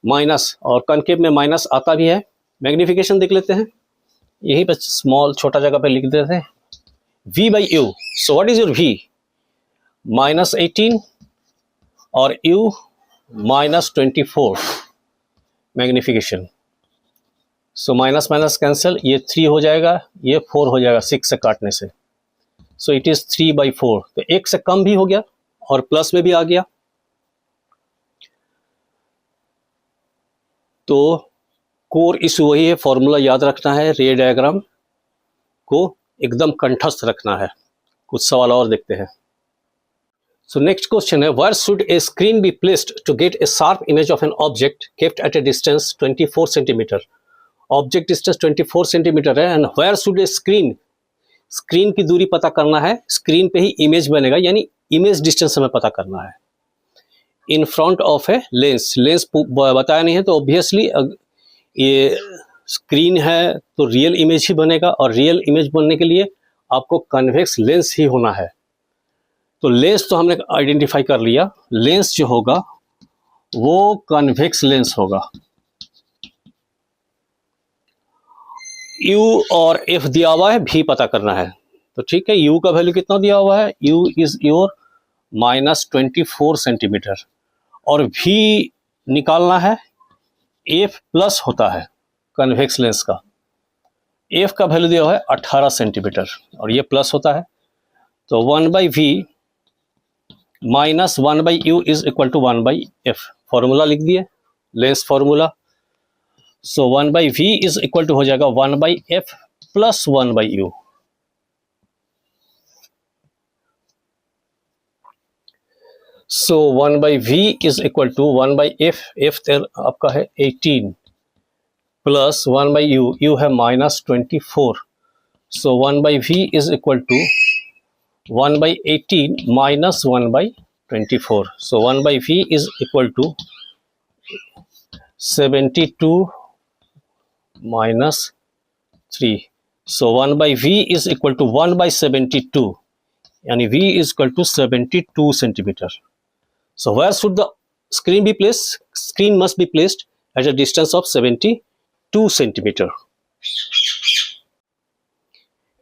माइनस, और कनकेव में माइनस आता भी है। मैग्निफिकेशन देख लेते हैं, यही पर स्मॉल छोटा जगह पे लिख देते हैं v/u। So what is your v? -18 और u -24 magnification. So minus minus cancel, ये 3 हो जाएगा, ये 4 हो जाएगा 6 से काटने से। सो इट इज़ 3/4, तो 1 से कम भी हो गया और प्लस में भी आ गया। तो कोर इशू वही है, फॉर्मूला याद रखना है, रे डायग्राम को एकदम कंठस्थ रखना है। कुछ सवाल और देखते हैं। सो नेक्स्ट क्वेश्चन है, where should a screen be placed to get a sharp image of an object kept at a distance 24 centimetre. Object distance 24 centimetre है and where should a screen, screen की दूरी पता करना है, screen पे ही image बनेगा, यानी इमेज डिस्टेंस हमें पता करना है। In front of a lens, lens बताया नहीं है तो ऑब्वियसली ये स्क्रीन है तो रियल इमेज ही बनेगा, और रियल इमेज बनने के लिए आपको कन्वेक्स लेंस ही होना है। तो लेंस तो हमने आइडेंटिफाई कर लिया, लेंस जो होगा वो कन्वेक्स लेंस होगा। U और F दिया हुआ है, V पता करना है, तो ठीक है, U का वैल्यू कितना दिया हुआ है, U इज योर -24 सेंटीमीटर, और V निकालना है, F प्लस होता है कन्वेक्स लेंस का, F का वैल्यू दिया हुआ है 18 सेंटीमीटर और ये प्लस होता है, तो 1/V - 1/U is equal to 1/F। Formula लिख दिए, lens formula. So 1/V is equal to हो जाएगा 1/F plus 1/U। So 1/V is equal to 1/F, F आपका है 18 प्लस 1/U, U है -24। So 1/V is equal to 1/18 minus 1/24. So 1/V is equal to 72 minus 3. So 1/V is equal to 1/72, and V is equal to 72 centimeter. So where should the screen be placed? Screen must be placed at a distance of 72 centimeter.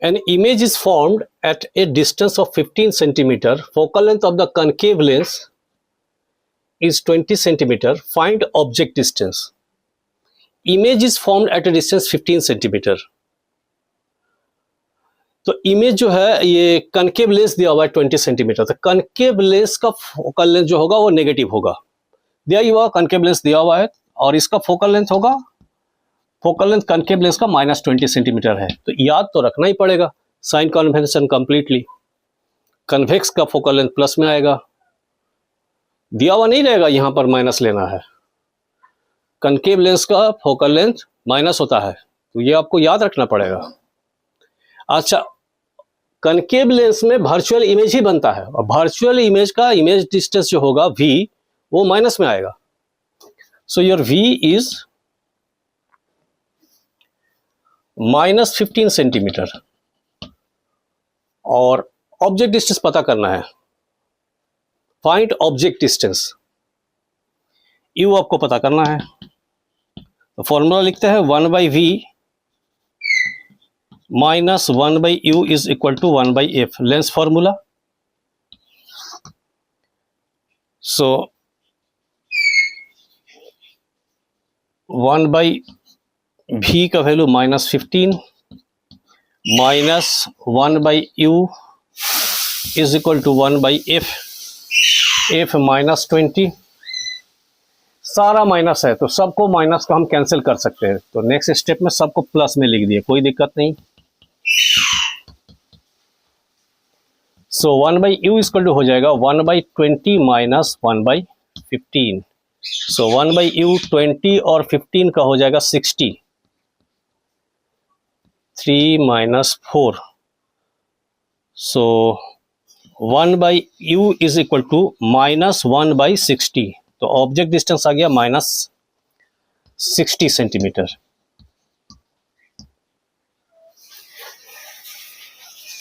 An image is formed at a distance of 15 centimeter. Focal length of the concave lens is 20 centimeter. Find object distance. Image is formed at a distance 15 centimeter. तो image जो है ये concave lens दिया हुआ है 20 centimetre, तो concave lens का focal length जो होगा वो नेगेटिव होगा, दिया हुआ कनकेव लेंस दिया हुआ है, और इसका फोकल लेंथ होगा, फोकल लेंथ कनकेव लेंस का -20 सेंटीमीटर है, तो याद तो रखना ही पड़ेगा साइन कन्वेंशन कंप्लीटली। कन्वेक्स का फोकल लेंथ प्लस में आएगा, दिया हुआ नहीं रहेगा, यहां पर माइनस लेना है। कनकेव लेंस का फोकल लेंथ माइनस होता है, तो ये आपको याद रखना पड़ेगा। अच्छा, कनकेव लेंस में वर्चुअल इमेज ही बनता है, और वर्चुअल इमेज का इमेज डिस्टेंस जो होगा V, वो माइनस में आएगा। So your V is -15 centimetre, और ऑब्जेक्ट डिस्टेंस पता करना है, फाइंड ऑब्जेक्ट डिस्टेंस। U आपको पता करना है, तो फॉर्मूला लिखते हैं 1/V minus 1/U is equal to 1/F, lens formula. So 1/V का value -15 minus 1/U is equal to 1/F, F -20, सारा माइनस है तो सबको माइनस को हम कैंसिल कर सकते हैं, तो नेक्स्ट स्टेप में सबको प्लस में लिख दिए, कोई दिक्कत नहीं। सो 1/U इक्वल टू हो जाएगा 1/20 माइनस 1/15। सो 1/U 20 और 15 का हो जाएगा 60, 3 minus 4। So 1/U is equal to -1/60, तो ऑब्जेक्ट डिस्टेंस आ गया -60 सेंटीमीटर।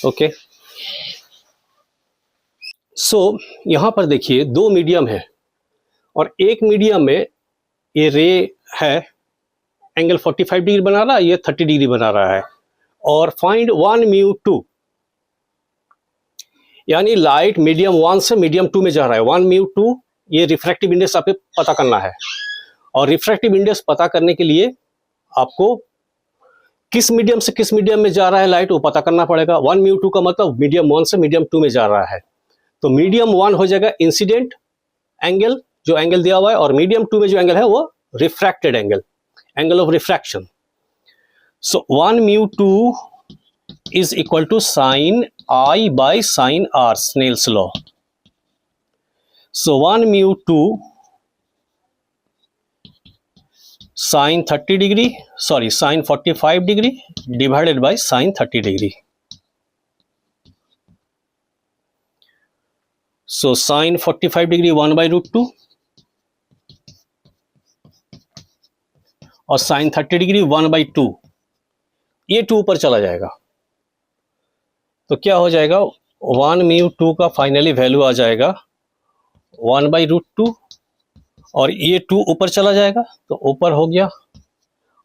ओके, सो यहां पर देखिए दो मीडियम है, और एक मीडियम में ये रे है, एंगल 45 डिग्री बना रहा है, ये 30 डिग्री बना रहा है, और फाइंड 1 μ2। यानी लाइट मीडियम 1 से मीडियम 2 में जा रहा है, 1 म्यू 2, ये रिफ्रैक्टिव इंडेक्स आपको पता करना है। और रिफ्रैक्टिव इंडेक्स पता करने के लिए आपको किस मीडियम से किस मीडियम में जा रहा है लाइट वो पता करना पड़ेगा। 1 म्यू 2 का मतलब मीडियम 1 से मीडियम 2 में जा रहा है, तो मीडियम 1 हो जाएगा इंसिडेंट एंगल, जो एंगल दिया हुआ है, और मीडियम 2 में जो एंगल है वो refracted angle, angle of refraction. So 1 mu 2 is equal to sine I by sine R, Snell's law. So 1 mu 2 sine 30 degree, sorry sine 45 degree divided by sine 30 degree. So sine 45 degree 1 by root 2 और sign 30 degree 1 by 2, ये 2 ऊपर चला जाएगा, तो क्या हो जाएगा 1 mu 2 का फाइनली वैल्यू आ जाएगा 1 बाई रूट 2, और ये 2 ऊपर चला जाएगा तो ऊपर हो गया,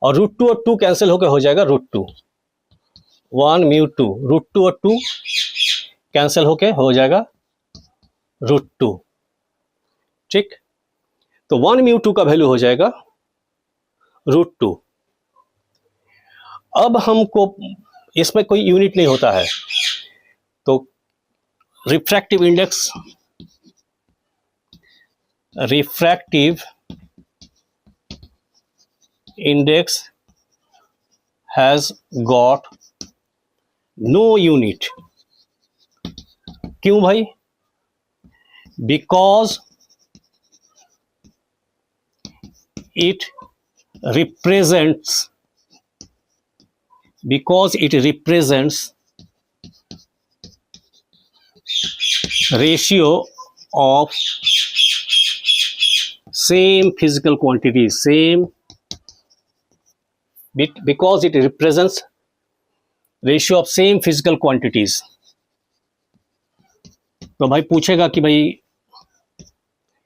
और रूट 2 और 2 कैंसिल होकर हो जाएगा रूट 2, 1 म्यू 2, रूट 2 और 2 कैंसिल होके हो जाएगा रूट 2। ठीक, तो 1 म्यू 2 का वैल्यू हो जाएगा रूट 2। अब हमको इसमें कोई यूनिट नहीं होता है, तो refractive index has got no unit. क्यों भाई? Because it represents ratio of same physical quantities, because it represents ratio of same physical quantities। तो भाई पूछेगा कि भाई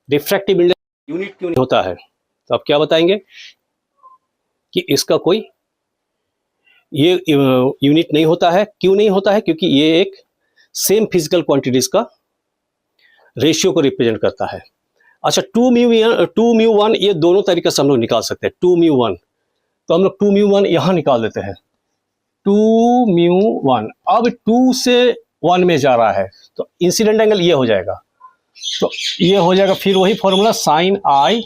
रिफ्रैक्टिव इंडेक्स यूनिट क्यों नहीं होता है, तो आप क्या बताएंगे कि इसका कोई ये यूनिट नहीं होता है। क्यों नहीं होता है? क्योंकि ये एक सेम फिजिकल क्वांटिटीज का रेशियो को रिप्रेजेंट करता है। अच्छा, 2 म्यू 1 ये दोनों तरीके से हम लोग निकाल सकते हैं। 2 म्यू 1, तो हम लोग 2 म्यू 1 यहां निकाल देते हैं। 2 म्यू 1 अब 2 से 1 में जा रहा है, तो इंसिडेंट एंगल ये हो जाएगा, तो ये हो जाएगा फिर वही फॉर्मूला साइन आई।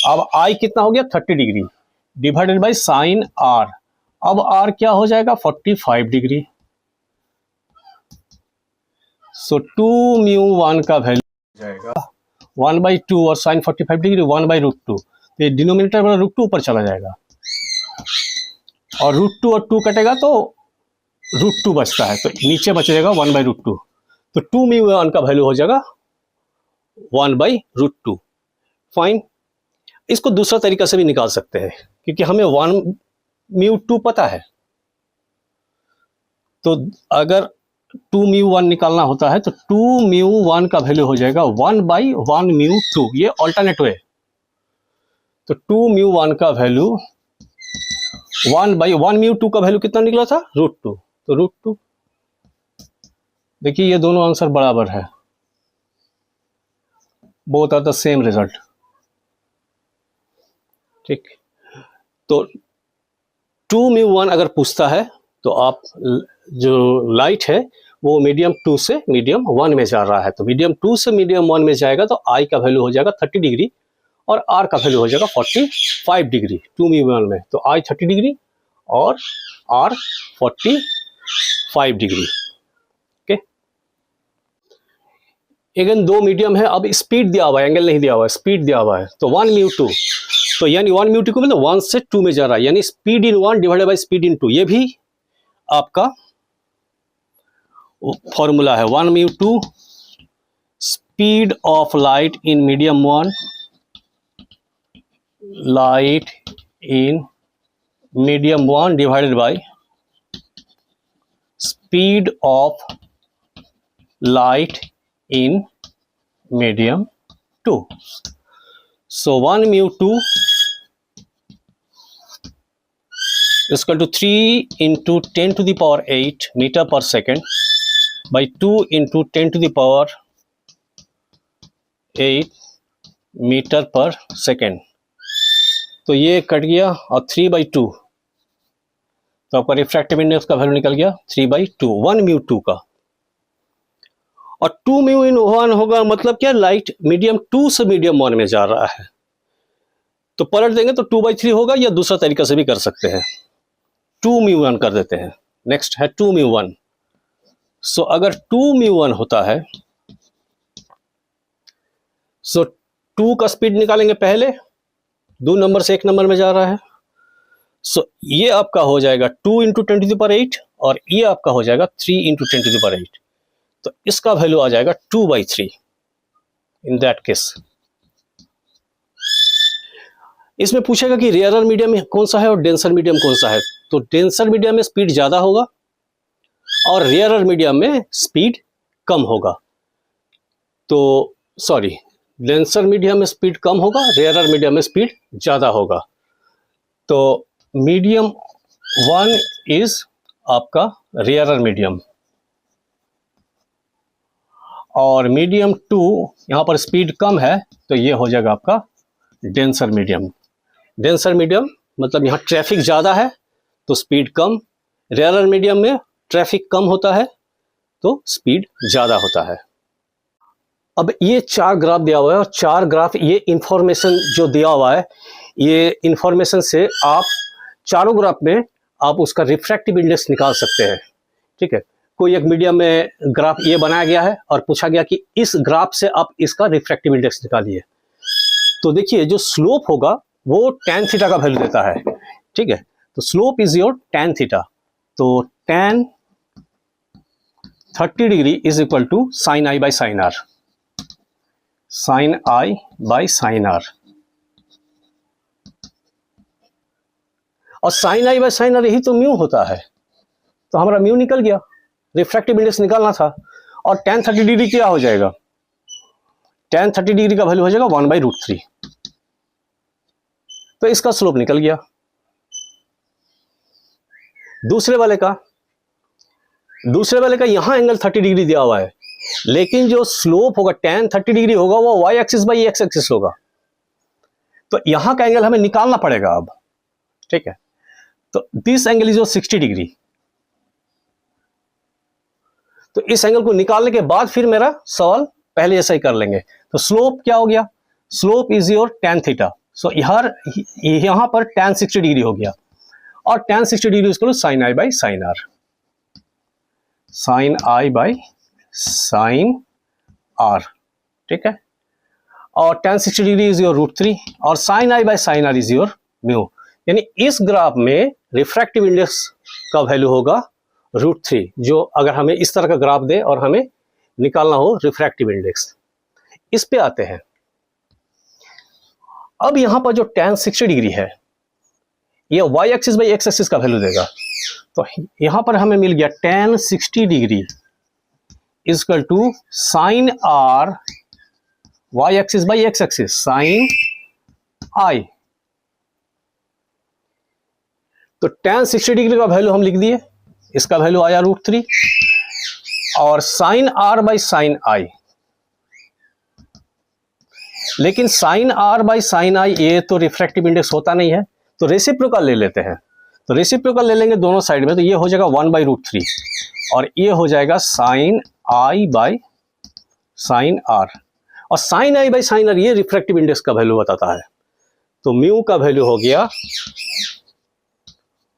अब आई कितना हो गया 30 degree divided by sine R. अब आर क्या हो जाएगा 45 डिग्री। सो 2 म्यू 1 का वैल्यू हो जाएगा 1 बाई 2 और साइन 45 डिग्री 1 बाई रूट 2, तो डिनोमिनेटर वाला रूट 2 ऊपर चला जाएगा, और रूट 2 और 2 कटेगा तो रूट 2 बचता है, तो नीचे बच जाएगा 1 बाई रूट 2। तो 2 म्यू 1 का वैल्यू हो जाएगा 1 बाई रूट 2। फाइन, इसको दूसरा तरीका से भी निकाल सकते हैं, क्योंकि हमें 1 म्यू 2 पता है, तो अगर 2 म्यू 1 निकालना होता है तो 2 म्यू 1 का वैल्यू हो जाएगा 1 बाई 1 म्यू 2, ये ऑल्टरनेट वे। तो 2 म्यू 1 का वैल्यू 1 बाई 1 म्यू 2 का वैल्यू कितना निकला था रूट 2, तो रूट 2। देखिए ये दोनों आंसर बराबर है, both are the same result. ठीक, तो 2 म्यू 1 अगर पूछता है तो आप जो लाइट है वो मीडियम 2 से मीडियम 1 में जा रहा है, तो मीडियम 2 से मीडियम 1 में जाएगा तो आई का वैल्यू हो जाएगा 30 डिग्री और आर का वैल्यू हो जाएगा 45 डिग्री 2 म्यू 1 में, तो आई 30 डिग्री और R 45 degree. Okay, again 2 medium है, अब स्पीड दिया हुआ है, एंगल नहीं दिया हुआ है, स्पीड दिया हुआ है, तो 1 म्यू 2, तो यानी 1 म्यू 2 को मतलब 1 से 2 में जा रहा है, यानी speed in 1 divided by speed in 2, ये भी आपका फॉर्मूला है। 1 mu 2 speed of light in medium 1, light in medium 1 divided by speed of light in medium 2. So 1 mu 2 is equal to 3 into 10 to the power 8 meter per second, by 2 into 10 to the power 8 metre per second. तो ये cut गया और 3/2, तो आपका refractive index का value निकल गया 3/2, 1 mu 2 का। और 2 म्यू इन 1 होगा, मतलब क्या, लाइट मीडियम 2 से मीडियम 1 में जा रहा है। तो पलट देंगे तो 2/3 होगा, या दूसरा तरीका से भी कर सकते हैं, 2 म्यू 1 कर देते हैं। नेक्स्ट है 2 म्यू 1। सो अगर 2 म्यू 1 होता है, सो 2 का स्पीड निकालेंगे पहले, 2 नंबर से 1 नंबर में जा रहा है। सो ये आपका हो जाएगा 2 इंटू 10 टू द पावर 8, और ये आपका हो जाएगा 3 इंटू 10 टू द पावर 8। तो इसका वैल्यू आ जाएगा 2/3 इन दैट केस। इसमें पूछेगा कि रेयरर मीडियम कौन सा है और डेंसर मीडियम कौन सा है। तो डेंसर मीडियम में स्पीड ज़्यादा होगा और रेयरर मीडियम में स्पीड कम होगा। तो सॉरी, डेंसर मीडियम में स्पीड कम होगा, रेयरर मीडियम में स्पीड ज़्यादा होगा। तो मीडियम 1 इज आपका रेयरर मीडियम, और मीडियम 2 यहाँ पर स्पीड कम है, तो ये हो जाएगा आपका डेंसर मीडियम। डेंसर मीडियम मतलब यहाँ ट्रैफिक ज़्यादा है तो स्पीड कम, रेयरर मीडियम में ट्रैफिक कम होता है तो स्पीड ज़्यादा होता है। अब ये 4 ग्राफ दिया हुआ है, और 4 ग्राफ, ये इंफॉर्मेशन जो दिया हुआ है, ये इंफॉर्मेशन से आप चारों ग्राफ में आप उसका रिफ्रैक्टिव इंडेक्स निकाल सकते हैं। ठीक है, कोई एक मीडियम में ग्राफ ये बनाया गया है और पूछा गया कि इस ग्राफ से आप इसका रिफ्रैक्टिव इंडेक्स निकालिए। तो देखिए, जो स्लोप होगा वो tan थीटा का वैल्यू देता है। ठीक है, तो slope is your tan theta. तो tan 30 degree is equal to sine I by sine R, sine I by sine R. और sine I by sine R यही तो म्यू होता है, तो हमारा म्यू निकल गया, रिफ्रैक्टिव इंडेक्स निकालना था। और tan 30 डिग्री क्या हो जाएगा, tan 30 डिग्री का वैल्यू हो जाएगा 1/√3। तो इसका स्लोप निकल गया। दूसरे वाले का यहां एंगल 30 डिग्री दिया हुआ है, लेकिन जो स्लोप होगा tan 30 डिग्री होगा वो y axis by x axis होगा। तो यहां का एंगल हमें निकालना पड़ेगा अब। ठीक है, तो दिस एंगल इज 60 डिग्री। तो इस एंगल को निकालने के बाद फिर मेरा सवाल पहले जैसा ही कर लेंगे। तो स्लोप क्या हो गया, slope is your tan theta. So यहां पर tan 60 डिग्री हो गया, और tan 60 डिग्री इसको sine I by sine R, sine I by sine R. ठीक है, और tan 60 डिग्री इज योर √3, और sine I by sine R is your mu. यानी इस ग्राफ में रिफ्रैक्टिव इंडेक्स का वैल्यू होगा √3, जो अगर हमें इस तरह का ग्राफ दे और हमें निकालना हो रिफ्रैक्टिव इंडेक्स। इस पे आते हैं। अब यहां पर जो tan 60 डिग्री है, ये y axis by x axis का वैल्यू देगा। तो यहां पर हमें मिल गया tan 60 degree is equal to sine r y axis by x axis, sine i। तो tan 60 डिग्री का वैल्यू हम लिख दिए, इसका वैल्यू आया √3, और sine r by sine i। लेकिन sine r by sine i ये तो रिफ्रैक्टिव इंडेक्स होता नहीं है, तो रेसिप्रोकल ले लेते हैं। तो रेसिप्रोकल ले लेंगे दोनों साइड में, तो ये हो जाएगा 1/√3, और ये हो जाएगा sine i by sine r। और sine i by sine r ये रिफ्रैक्टिव इंडेक्स का वैल्यू बताता है। तो म्यू का वैल्यू हो गया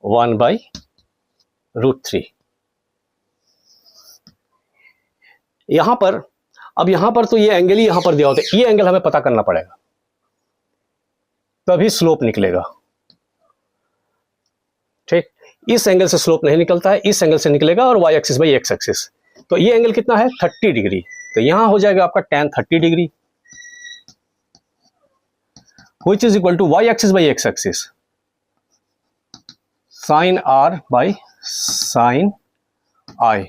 1/√3। यहां पर तो ये एंगल ही यहां पर दिया होता है, ये एंगल हमें पता करना पड़ेगा, तभी स्लोप निकलेगा। ठीक, इस एंगल से स्लोप नहीं निकलता है, इस एंगल से निकलेगा, और y axis by x axis. तो ये एंगल कितना है, 30 डिग्री। तो यहां हो जाएगा आपका tan 30 degree, which is equal to y axis by x axis, sine r by sine i।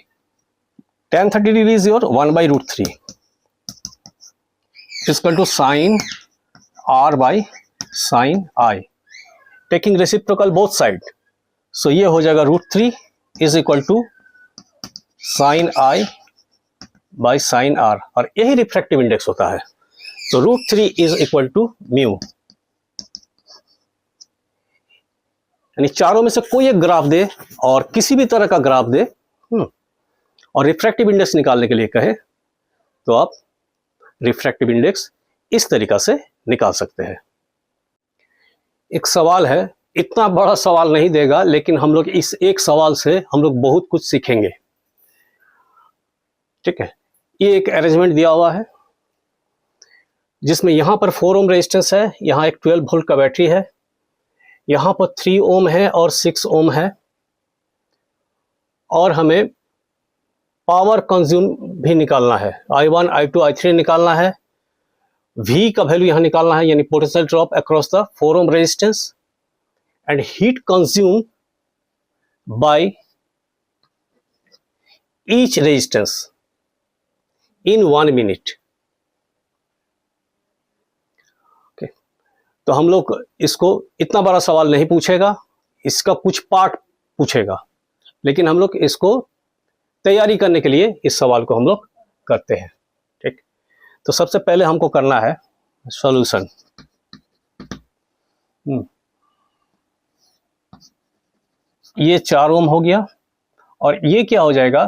tan 30 degree is your 1/√3 equal to sine r by sine i, taking reciprocal both side. So ये हो जाएगा √3 is equal to sine i by sine R, और यही refractive index होता है। तो √3 is equal to mu, यानी चारों में से कोई एक ग्राफ दे और किसी भी तरह का ग्राफ दे और रिफ्रैक्टिव इंडेक्स निकालने के लिए कहे तो आप रिफ्रैक्टिव इंडेक्स इस तरीका से निकाल सकते हैं। एक सवाल है, इतना बड़ा सवाल नहीं देगा, लेकिन हम लोग इस एक सवाल से हम लोग बहुत कुछ सीखेंगे। ठीक है, ये एक अरेंजमेंट दिया हुआ है जिसमें यहां पर 4 ओम रेजिस्टेंस है, यहां एक 12 वोल्ट का बैटरी है, यहां पर 3 ओम है और 6 ओम है, और हमें पावर कंज्यूम भी निकालना है, I1, I2, I3 निकालना है, V का वैल्यू यहां निकालना है, यानी potential drop across the 4 ohm resistance, and heat consume by each resistance in 1 minute. तो हम लोग इसको, इतना बड़ा सवाल नहीं पूछेगा, इसका कुछ पार्ट पूछेगा, लेकिन हम लोग इसको तैयारी करने के लिए इस सवाल को हम लोग करते हैं। ठीक, तो सबसे पहले हमको करना है सॉल्यूशन। ये 4 ओम हो गया, और ये क्या हो जाएगा,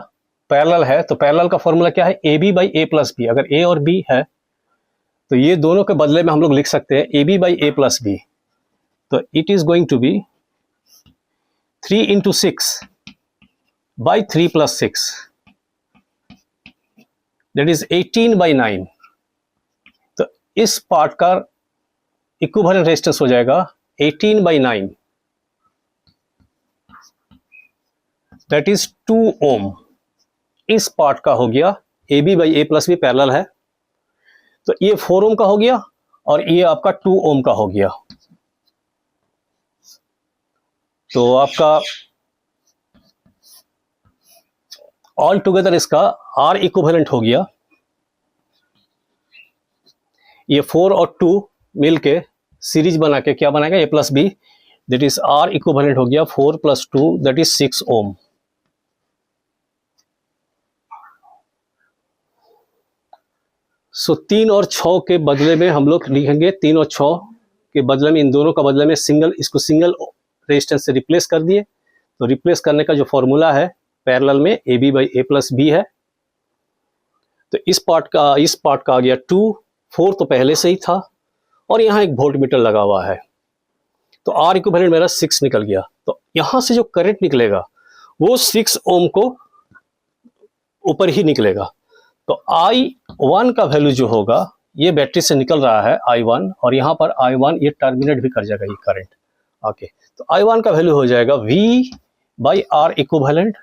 पैरेलल है, तो पैरेलल का फॉर्मूला क्या है, AB by A plus B. अगर A और B है तो ये दोनों के बदले में हम लोग लिख सकते हैं AB by A plus B. तो it is going to be 3 into 6 by 3 plus 6, that is 18 by 9। तो इस पार्ट का इक्विवेलेंट रेजिस्टेंस हो जाएगा 18 बाई 9, दैट इज 2 ओम। इस पार्ट का हो गया AB by A plus B, parallel है, तो ये 4 ओम का हो गया और ये आपका 2 ओम का हो गया। तो आपका ऑल टुगेदर इसका R इक्विवेलेंट हो गया, ये 4 और 2 मिलके सीरीज बना के क्या बनाएगा, A plus B, that is R equivalent हो गया 4 plus 2, that is 6 ohm. So 3 और 6 के बदले में हम लोग लिखेंगे, 3 और 6 के बदले में, इन दोनों का बदले में सिंगल, इसको सिंगल रेजिस्टेंस से रिप्लेस कर दिए। तो रिप्लेस करने का जो फॉर्मूला है पैरेलल में AB by A plus B है। तो इस पार्ट का आ गया 2, 4 तो पहले से ही था, और यहाँ एक वोल्ट मीटर लगा हुआ है, तो R इक्विवेलेंट मेरा 6 निकल गया। तो यहाँ से जो करंट निकलेगा वो 6 ओम को ऊपर ही निकलेगा। तो I1 का वैल्यू जो होगा, ये बैटरी से निकल रहा है I1, और यहाँ पर I1 ये टर्मिनेट भी कर जाएगा ये करंट आके। तो I1 का वैल्यू हो जाएगा V बाई R इक्विवेलेंट।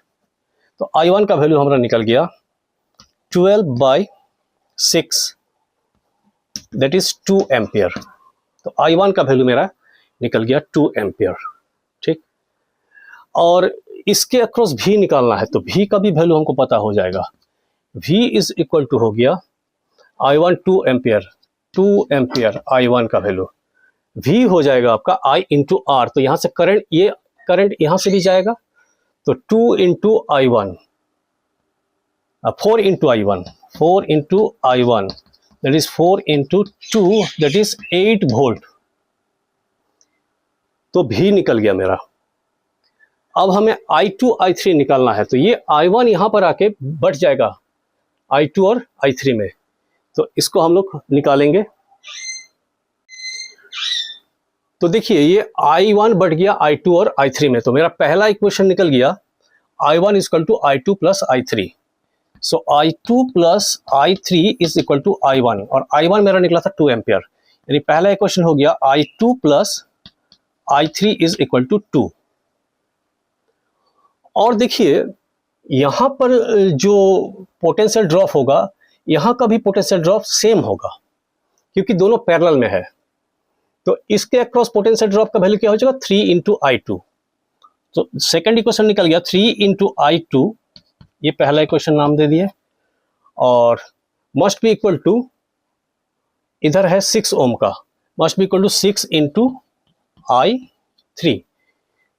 तो I1 का वैल्यू हमारा निकल गया 12 बाई 6, दैट इज 2 एम्पियर। तो I1 का वैल्यू मेरा निकल गया 2 एम्पियर। ठीक, और इसके अक्रॉस V निकालना है, तो V का भी वैल्यू हमको पता हो जाएगा। V इज इक्वल टू हो गया I1 2 एम्पियर, 2 एम्पियर I1 का वैल्यू, V हो जाएगा आपका I इंटू R। तो यहाँ से करंट, ये करंट यहाँ से भी जाएगा, तो 2 into I1, 4 into I1, 4 into I1, that is 4 into 2, that is 8 volt. तो V निकल गया मेरा। अब हमें I2 I3 निकालना है, तो ये I1 यहाँ पर आके बढ़ जाएगा I2 और I3 में, तो इसको हम लोग निकालेंगे। तो देखिए ये I1 बढ़ गया I2 और I3 में, तो मेरा पहला इक्वेशन निकल गया I1 is equal to I2 plus I3। So I2 plus I3 is equal to I1, और I1 मेरा निकला था 2 एम्पियर, यानी पहला इक्वेशन हो गया I2 plus I3 is equal to 2। और देखिए यहाँ पर जो पोटेंशियल ड्रॉप होगा, यहाँ का भी पोटेंशियल ड्रॉप सेम होगा, क्योंकि दोनों पैरेलल में है। तो इसके अक्रॉस पोटेंशियल ड्रॉप का वैल्यू क्या हो जाएगा, 3 इंटू I2। तो सेकेंड इक्वेशन निकल गया 3 इंटू I2, ये पहला इक्वेशन नाम दे दिए, और मस्ट बी इक्वल टू, इधर है 6 ओम का, must be equal to 6 into I3।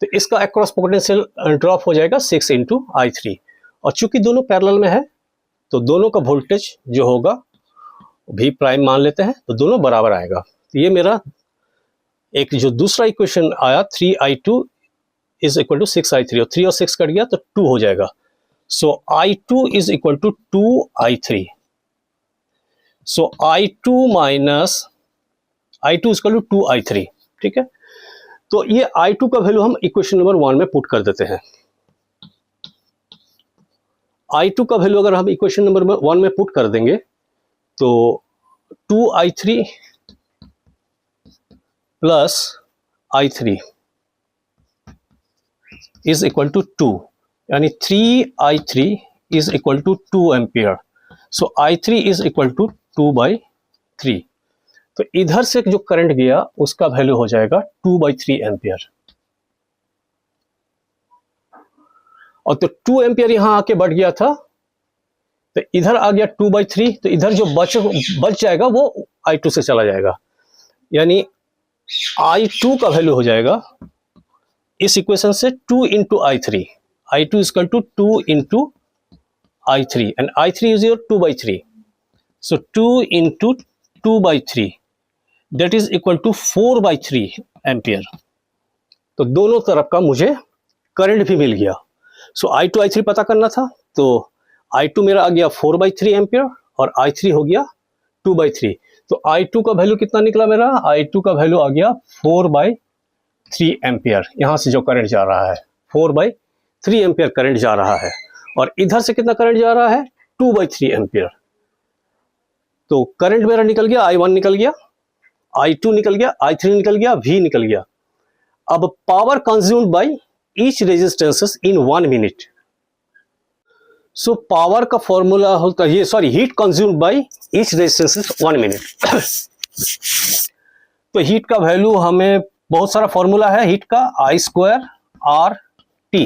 तो इसका अक्रॉस पोटेंशियल ड्रॉप हो जाएगा 6 इंटू I3, और चूंकि दोनों पैरेलल में है तो दोनों का वोल्टेज जो होगा V प्राइम मान लेते हैं, तो दोनों बराबर आएगा। तो ये मेरा एक जो दूसरा इक्वेशन आया 3I2 is equal to 6I3, और 3 और 6 कट गया तो 2 हो जाएगा। So I2 is equal to 2I3। So I2 minus I2 is equal to 2I3। ठीक है, तो ये I2 का वैल्यू हम इक्वेशन नंबर 1 में पुट कर देते हैं। I2 का वैल्यू अगर हम इक्वेशन नंबर 1 में पुट कर देंगे तो 2I3 plus I3 is equal to 2, यानी 3I3 is equal to 2 ampere. So I3 is equal to 2/3। तो इधर से जो करंट गया उसका वैल्यू हो जाएगा 2/3 एम्पियर, और तो 2 एम्पियर यहां आके बढ़ गया था, तो इधर आ गया 2/3, तो इधर जो बच जाएगा वो I2 से चला जाएगा, यानी I2 का वैल्यू हो जाएगा इस इक्वेशन से 2 into I3। I2 is equal to 2 into I3 and I3 is your 2/3। So 2 into 2/3 that is equal to 4/3 ampere. तो दोनों तरफ का मुझे करंट भी मिल गया। सो I2 I3 पता करना था, तो I2 मेरा आ गया 4/3 एम्पियर और I3 हो गया 2/3। तो I2 का वैल्यू कितना निकला मेरा? I2 का वैल्यू आ गया 4/3 एम्पियर। यहां से जो करंट जा रहा है 4/3 एम्पियर करंट जा रहा है, और इधर से कितना करंट जा रहा है? 2/3 एम्पियर। तो करंट मेरा निकल गया, I1 निकल गया, I2 निकल गया, I3 निकल गया, V निकल गया। अब power consumed by each resistances in 1 minute. So power का फॉर्मूला होता है, sorry, heat consumed by each resistances 1 minute. तो हीट का वैल्यू हमें बहुत सारा फॉर्मूला है हीट का, I² RT।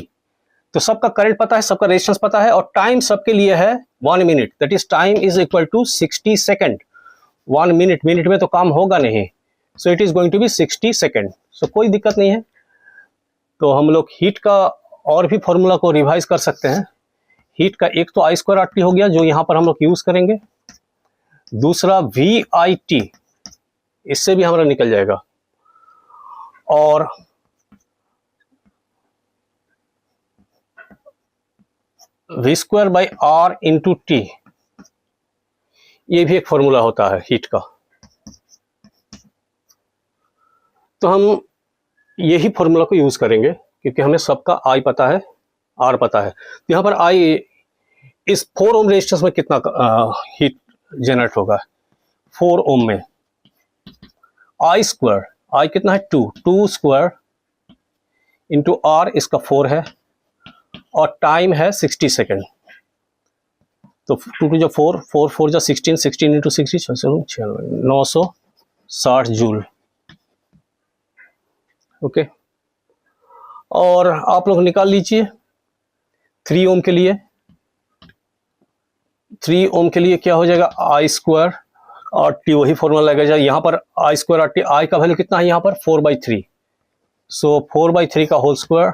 तो सबका करंट पता है, सबका रेजिस्टेंस पता है, और टाइम सबके लिए है 1 minute, that is time is equal to 60 second. 1 minute, minute में तो काम होगा नहीं, so it is going to be 60 second. So कोई दिक्कत नहीं है। तो हम लोग हीट का और भी फॉर्मूला को रिवाइज कर सकते हैं। हीट का एक तो I² RT हो गया जो यहां पर हम लोग यूज करेंगे, दूसरा VIT, इससे भी हमारा निकल जाएगा, और V²/R इंटू T, ये भी एक फॉर्मूला होता है हीट का। तो हम यही फॉर्मूला को यूज करेंगे क्योंकि हमें सबका I पता है, R पता है। तो यहाँ पर I इस 4 ओम रेजिस्टेंस में कितना हीट जनरेट होगा? 4 ओम में I² I कितना है? 2² इंटू R, इसका 4 है, और टाइम है 60 सेकेंड। तो 2 टू जो 4, 4 4 जो 16, 16 इंटू 60 960 जूल। ओके, और आप लोग निकाल लीजिए 3 ओम के लिए। 3 ओम के लिए क्या हो जाएगा? I² RT, वही फॉर्मूला लगेगा। यहाँ पर I² RT, I का वैल्यू कितना है यहाँ पर? 4/3। सो 4/3 का होल स्क्वायर,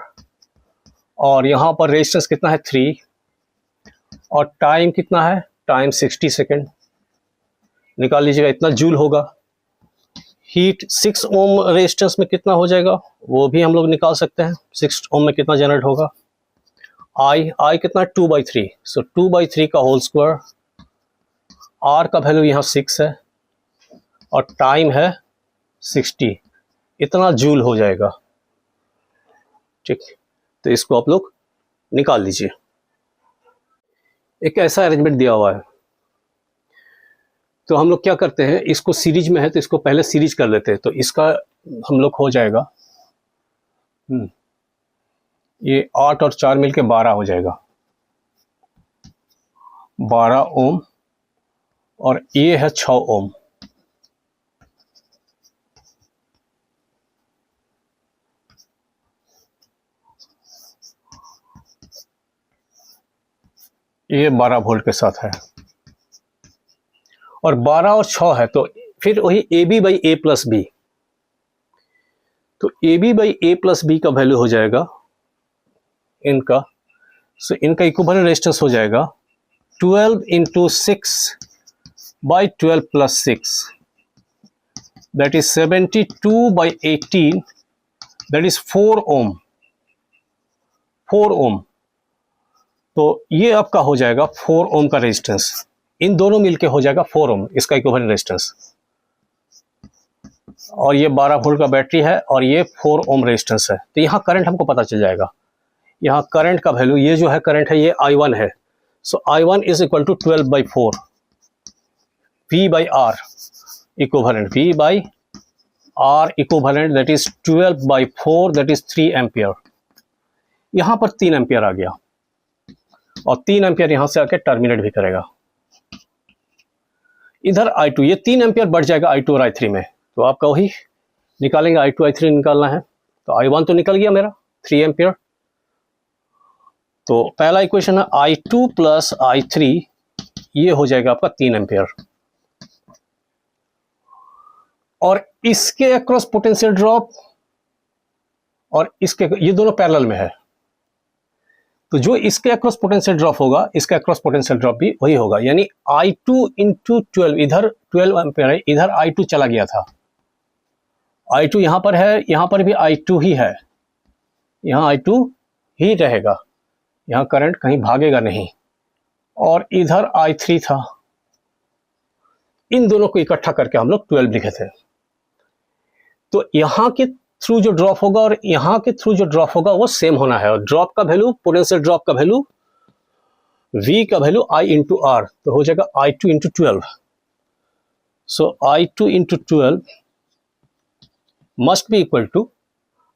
और यहाँ पर रेजिस्टेंस कितना है? 3, और टाइम कितना है? Time 60 second. निकाल लीजिएगा, इतना जूल होगा। हीट 6 ओम रेजिस्टेंस में कितना हो जाएगा वो भी हम लोग निकाल सकते हैं। 6 ओम में कितना जनरेट होगा? I कितना है? 2/3। सो 2/3 का होल स्क्वायर, R का वैल्यू यहाँ 6 है, और टाइम है 60, इतना जूल हो जाएगा। ठीक, तो इसको आप लोग निकाल लीजिए। एक ऐसा अरेंजमेंट दिया हुआ है, तो हम लोग क्या करते हैं, इसको सीरीज में है तो इसको पहले सीरीज कर लेते हैं। तो इसका हम लोग हो जाएगा, ये 8 और 4 मिलके 12 हो जाएगा, 12 ओम, और ये है 6 ओम। ये 12 वोल्ट के साथ है, और 12 और 6 है, तो फिर वही AB/A प्लस B। तो AB/A प्लस B का वैल्यू हो जाएगा इनका, सो इनका इक्विवेलेंट रेजिस्टेंस हो जाएगा 12 into 6 by 12 plus 6, that is 72 by 18, that is 4 ohm, 4 ohm। तो ये आपका हो जाएगा 4 ओम का रेजिस्टेंस, इन दोनों मिलके हो जाएगा 4 ओम इसका इक्विवेलेंट रेजिस्टेंस। और ये 12 वोल्ट का बैटरी है और ये 4 ओम रेजिस्टेंस है। तो यहाँ करंट हमको पता चल जाएगा। यहाँ करंट का वैल्यू, ये जो है करंट है, ये I1 है। So I1 is equal to 12 by 4 V by R equivalent, V by R equivalent, that is 12 by 4, that is 3 ampere. यहाँ पर 3 एम्पियर आ गया और 3 एम्पियर यहाँ से आके टर्मिनेट भी करेगा। इधर I2, ये 3 एम्पियर बढ़ जाएगा I2 और I3 में। तो आपका वही निकालेंगे, I2 I3 निकालना है। तो I1 तो निकल गया मेरा 3 एम्पियर। तो पहला इक्वेशन है I2 प्लस I3, ये हो जाएगा आपका 3 एम्पियर। और इसके अक्रॉस पोटेंशियल ड्रॉप और इसके, ये दोनों पैरेलल में है। तो जो इसके अक्रॉस पोटेंशियल ड्रॉप होगा, इसके अक्रॉस पोटेंशियल ड्रॉप भी वही होगा। यानी I2 इंटू 12, इधर 12 एम्पियर है, इधर I2 चला गया था। I2 यहाँ पर है, यहाँ पर भी I2 ही है, यहाँ I2 ही रहेगा, यहाँ करंट कहीं भागेगा नहीं। और इधर I3 था, इन दोनों को इकट्ठा करके हम लोग 12 लिखे थे। तो यहाँ के थ्रू जो ड्रॉप होगा और यहाँ के थ्रू जो ड्रॉप होगा वो सेम होना है। और ड्रॉप का वैल्यू, पोटेंशियल ड्रॉप का वैल्यू, V का वैल्यू I इंटू R, तो हो जाएगा I2 into 12। So I2 into 12 must be equal to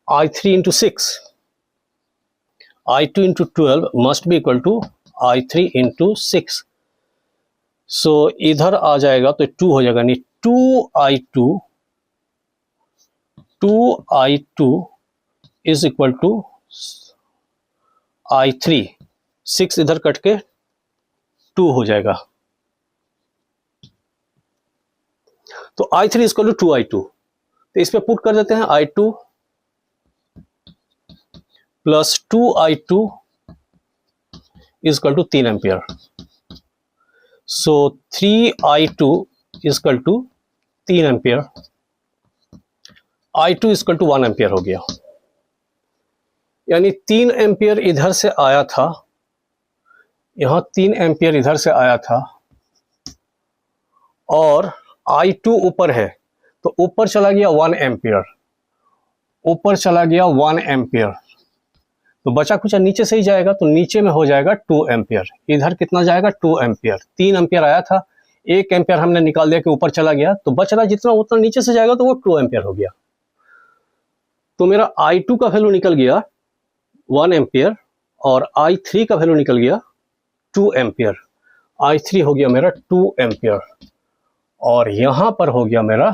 I3 into 6। I2 into 12 must be equal to I3 into 6। So इधर आ जाएगा तो 2 हो जाएगा, नहीं 2I2 is equal to I3, 6 इधर कट के 2 हो जाएगा। तो I3 is equal to 2I2। तो इस पे पुट कर देते हैं, I2 plus 2I2 is equal to 3 ampere. So 3I2 is equal to 3 ampere, I2 equal to 1 ampere हो गया। यानी 3 एम्पियर इधर से आया था, यहाँ 3 एम्पियर इधर से आया था और I2 ऊपर है, तो ऊपर चला गया 1 एम्पियर, ऊपर चला गया 1 एम्पियर। तो बचा कुछ नीचे से ही जाएगा, तो नीचे में हो जाएगा 2 एम्पियर। इधर कितना जाएगा, 2 एम्पियर। 3 एम्पियर आया था, 1 एम्पियर हमने निकाल दिया कि ऊपर चला गया, तो बच रहा जितना उतना नीचे से जाएगा, तो वो 2 एम्पियर हो गया। तो मेरा I2 का वैल्यू निकल गया 1 एम्पियर और I3 का वैल्यू निकल गया 2 एम्पियर। I3 हो गया मेरा 2 एम्पियर और यहां पर हो गया मेरा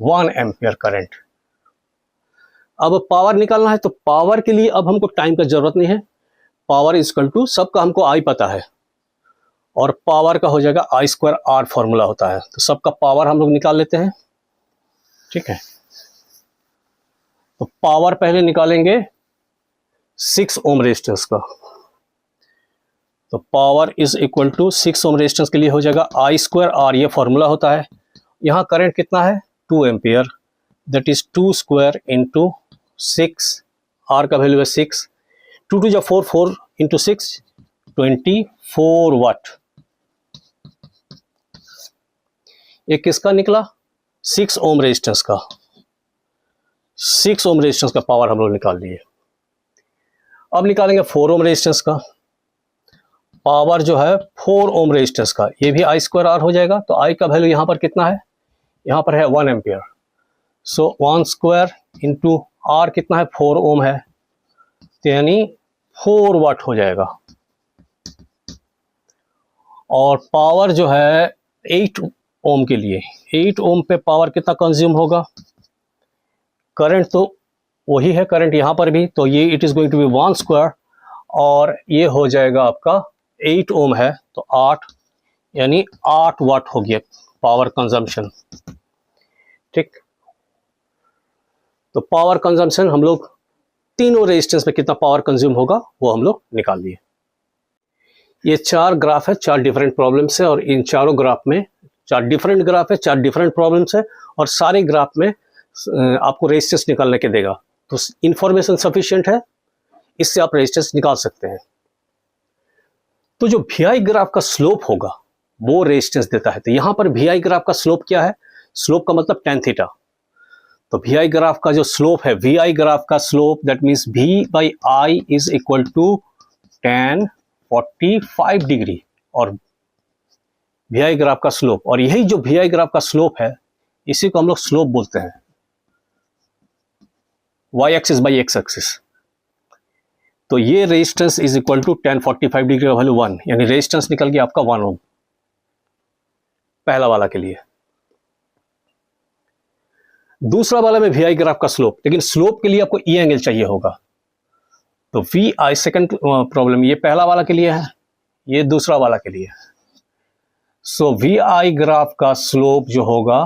1 एम्पियर करंट। अब पावर निकालना है, तो पावर के लिए अब हमको टाइम का जरूरत नहीं है। पावर इक्वल टू, सबका हमको I पता है और पावर का हो जाएगा I² R फॉर्मूला होता है। तो सबका पावर हम लोग निकाल लेते हैं, ठीक है। तो पावर पहले निकालेंगे 6 ओम रेजिस्टेंस का। तो power is equal to 6 ohm resistance के लिए हो जाएगा I² R, ये फॉर्मूला होता है। यहाँ करंट कितना है, 2 ampere, that is 2 square into 6, R का वैल्यू है 6, 2 2 4, 4 इंटू 6 24 वाट। ये किसका निकला, 6 ओम रेजिस्टेंस का। 6 ओम रेजिस्टेंस का पावर हम लोग निकाल लिए। अब निकालेंगे 4 ओम रेजिस्टेंस का पावर, जो है 4 ओम रेजिस्टेंस का, ये भी I² R हो जाएगा। तो I का वैल्यू यहाँ पर कितना है, यहाँ पर है 1 एम्पियर। सो 1 स्क्वायर इंटू R कितना है, 4 ओम है, तो यानी 4 वाट हो जाएगा। और पावर जो है 8 ओम के लिए, 8 ओम पे पावर कितना कंज्यूम होगा, करंट तो वही है, करंट यहाँ पर भी, तो ये it is going to be 1 square और ये हो जाएगा आपका 8 ओम है, तो 8, यानी 8 वाट हो गया पावर कंजम्पशन, ठीक। तो पावर कंजम्पशन हम लोग तीनों रेजिस्टेंस में कितना पावर कंज्यूम होगा वो हम लोग निकाल लिए। ये 4 ग्राफ है, 4 डिफरेंट प्रॉब्लम्स है, और इन चारों ग्राफ में 4 डिफरेंट ग्राफ है, 4 डिफरेंट प्रॉब्लम्स है, और सारे ग्राफ में आपको रेजिस्टेंस निकालने के देगा। तो इंफॉर्मेशन सफिशिएंट है, इससे आप रेजिस्टेंस निकाल सकते हैं। तो जो VI ग्राफ का स्लोप होगा वो रेजिस्टेंस देता है। तो यहां पर VI ग्राफ का स्लोप क्या है? स्लोप का मतलब tan थीटा। तो VI ग्राफ का जो स्लोप है, VI ग्राफ का slope that means V/I is equal to tan 45 degree, और VI ग्राफ का स्लोप, और यही जो VI ग्राफ का स्लोप है इसी को हम लोग स्लोप बोलते हैं, y axis by x axis. तो ये resistance is equal to tan 45 degree का वैल्यू 1, यानी रेजिस्टेंस निकल गया आपका 1 ओम पहला वाला के लिए। दूसरा वाला में VI ग्राफ का स्लोप, लेकिन स्लोप के लिए आपको E एंगल चाहिए होगा। तो VI सेकंड प्रॉब्लम, ये पहला वाला के लिए है, ये दूसरा वाला के लिए है। सो VI ग्राफ का स्लोप जो होगा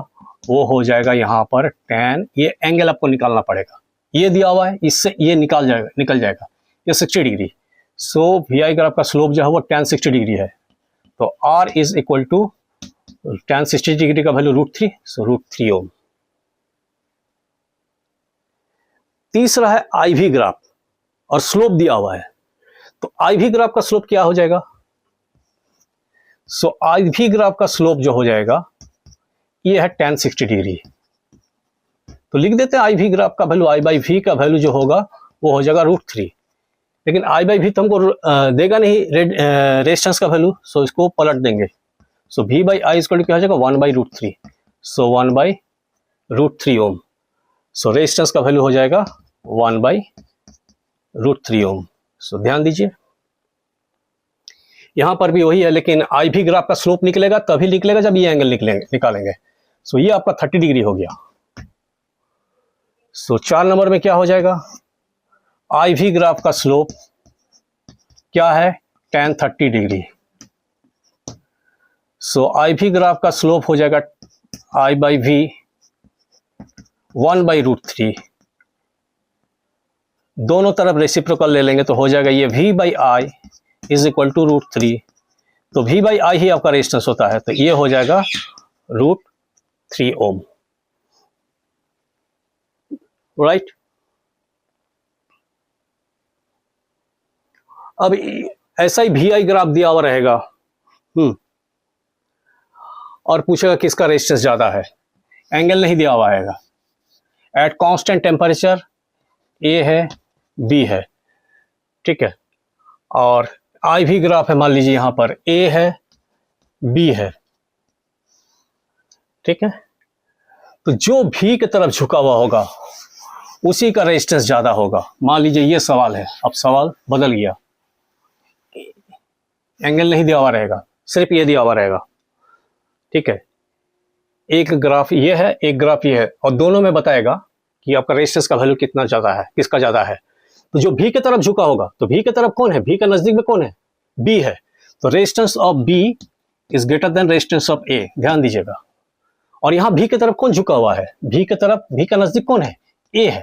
वो हो जाएगा यहां पर tan, ये एंगल आपको निकालना पड़ेगा, ये दिया हुआ है, इससे ये निकल जाएगा ये 60 डिग्री। सो VI ग्राफ का स्लोप जो है वो tan 60 डिग्री है। तो R is equal to tan 60 degree का वैल्यू √3, सो √3 ओम। तीसरा है IV ग्राफ, और स्लोप दिया हुआ है। तो IV ग्राफ का स्लोप क्या हो जाएगा? सो IV ग्राफ का स्लोप जो हो जाएगा ये है tan 60 डिग्री। तो लिख देते हैं IV ग्राफ का वैल्यू, I/V का वैल्यू जो होगा वो हो जाएगा √3। लेकिन I/V तो हमको देगा नहीं रेजिस्टेंस का वैल्यू, सो इसको पलट देंगे। सो V/I इक्वल टू क्या हो जाएगा 1/√3, सो 1/√3 ओम। सो रेजिस्टेंस का वैल्यू हो जाएगा 1/√3 ओम। सो ध्यान दीजिए यहां पर भी वही है, लेकिन IV ग्राफ का स्लोप निकलेगा तभी निकलेगा जब ये एंगल निकालेंगे। सो ये आपका 30 डिग्री हो गया। सो 4 नंबर में क्या हो जाएगा? IV ग्राफ का स्लोप क्या है? tan 30 degree. So IV graph का स्लोप हो जाएगा I/V 1/√3। दोनों तरफ रेसिप्रोकल ले लेंगे तो हो जाएगा ये V/I इज इक्वल टू √3। तो V/I ही आपका रेजिस्टेंस होता है, तो ये हो जाएगा √3 ओम, राइट। अब ऐसा ही VI ग्राफ दिया हुआ रहेगा और पूछेगा किसका रेजिस्टेंस ज्यादा है, एंगल नहीं दिया हुआ रहेगा। एट कांस्टेंट टेम्परेचर A है B है, ठीक है, और IV ग्राफ है, मान लीजिए यहां पर A है B है, ठीक है। तो जो V की तरफ झुका हुआ होगा उसी का रेजिस्टेंस ज्यादा होगा। मान लीजिए ये सवाल है, अब सवाल बदल गया, एंगल नहीं दिया हुआ रहेगा, सिर्फ ये दिया हुआ रहेगा, ठीक है। एक ग्राफ ये है, एक ग्राफ ये है, और दोनों में बताएगा कि आपका रेजिस्टेंस का वैल्यू कितना ज्यादा है, किसका ज्यादा है। तो जो V की तरफ झुका होगा, तो V की तरफ कौन है? V का नजदीक में कौन है? B है। तो resistance of B is greater than resistance of A, ध्यान दीजिएगा। और यहां V की तरफ कौन झुका हुआ है? V की तरफ, V का नजदीक कौन है? A है।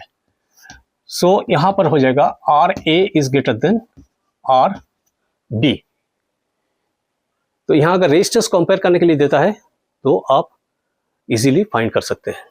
सो यहां पर हो जाएगा RA is greater than RB। तो यहां अगर रेजिस्टेंस कंपेयर करने के लिए देता है तो आप इजीली फाइंड कर सकते हैं।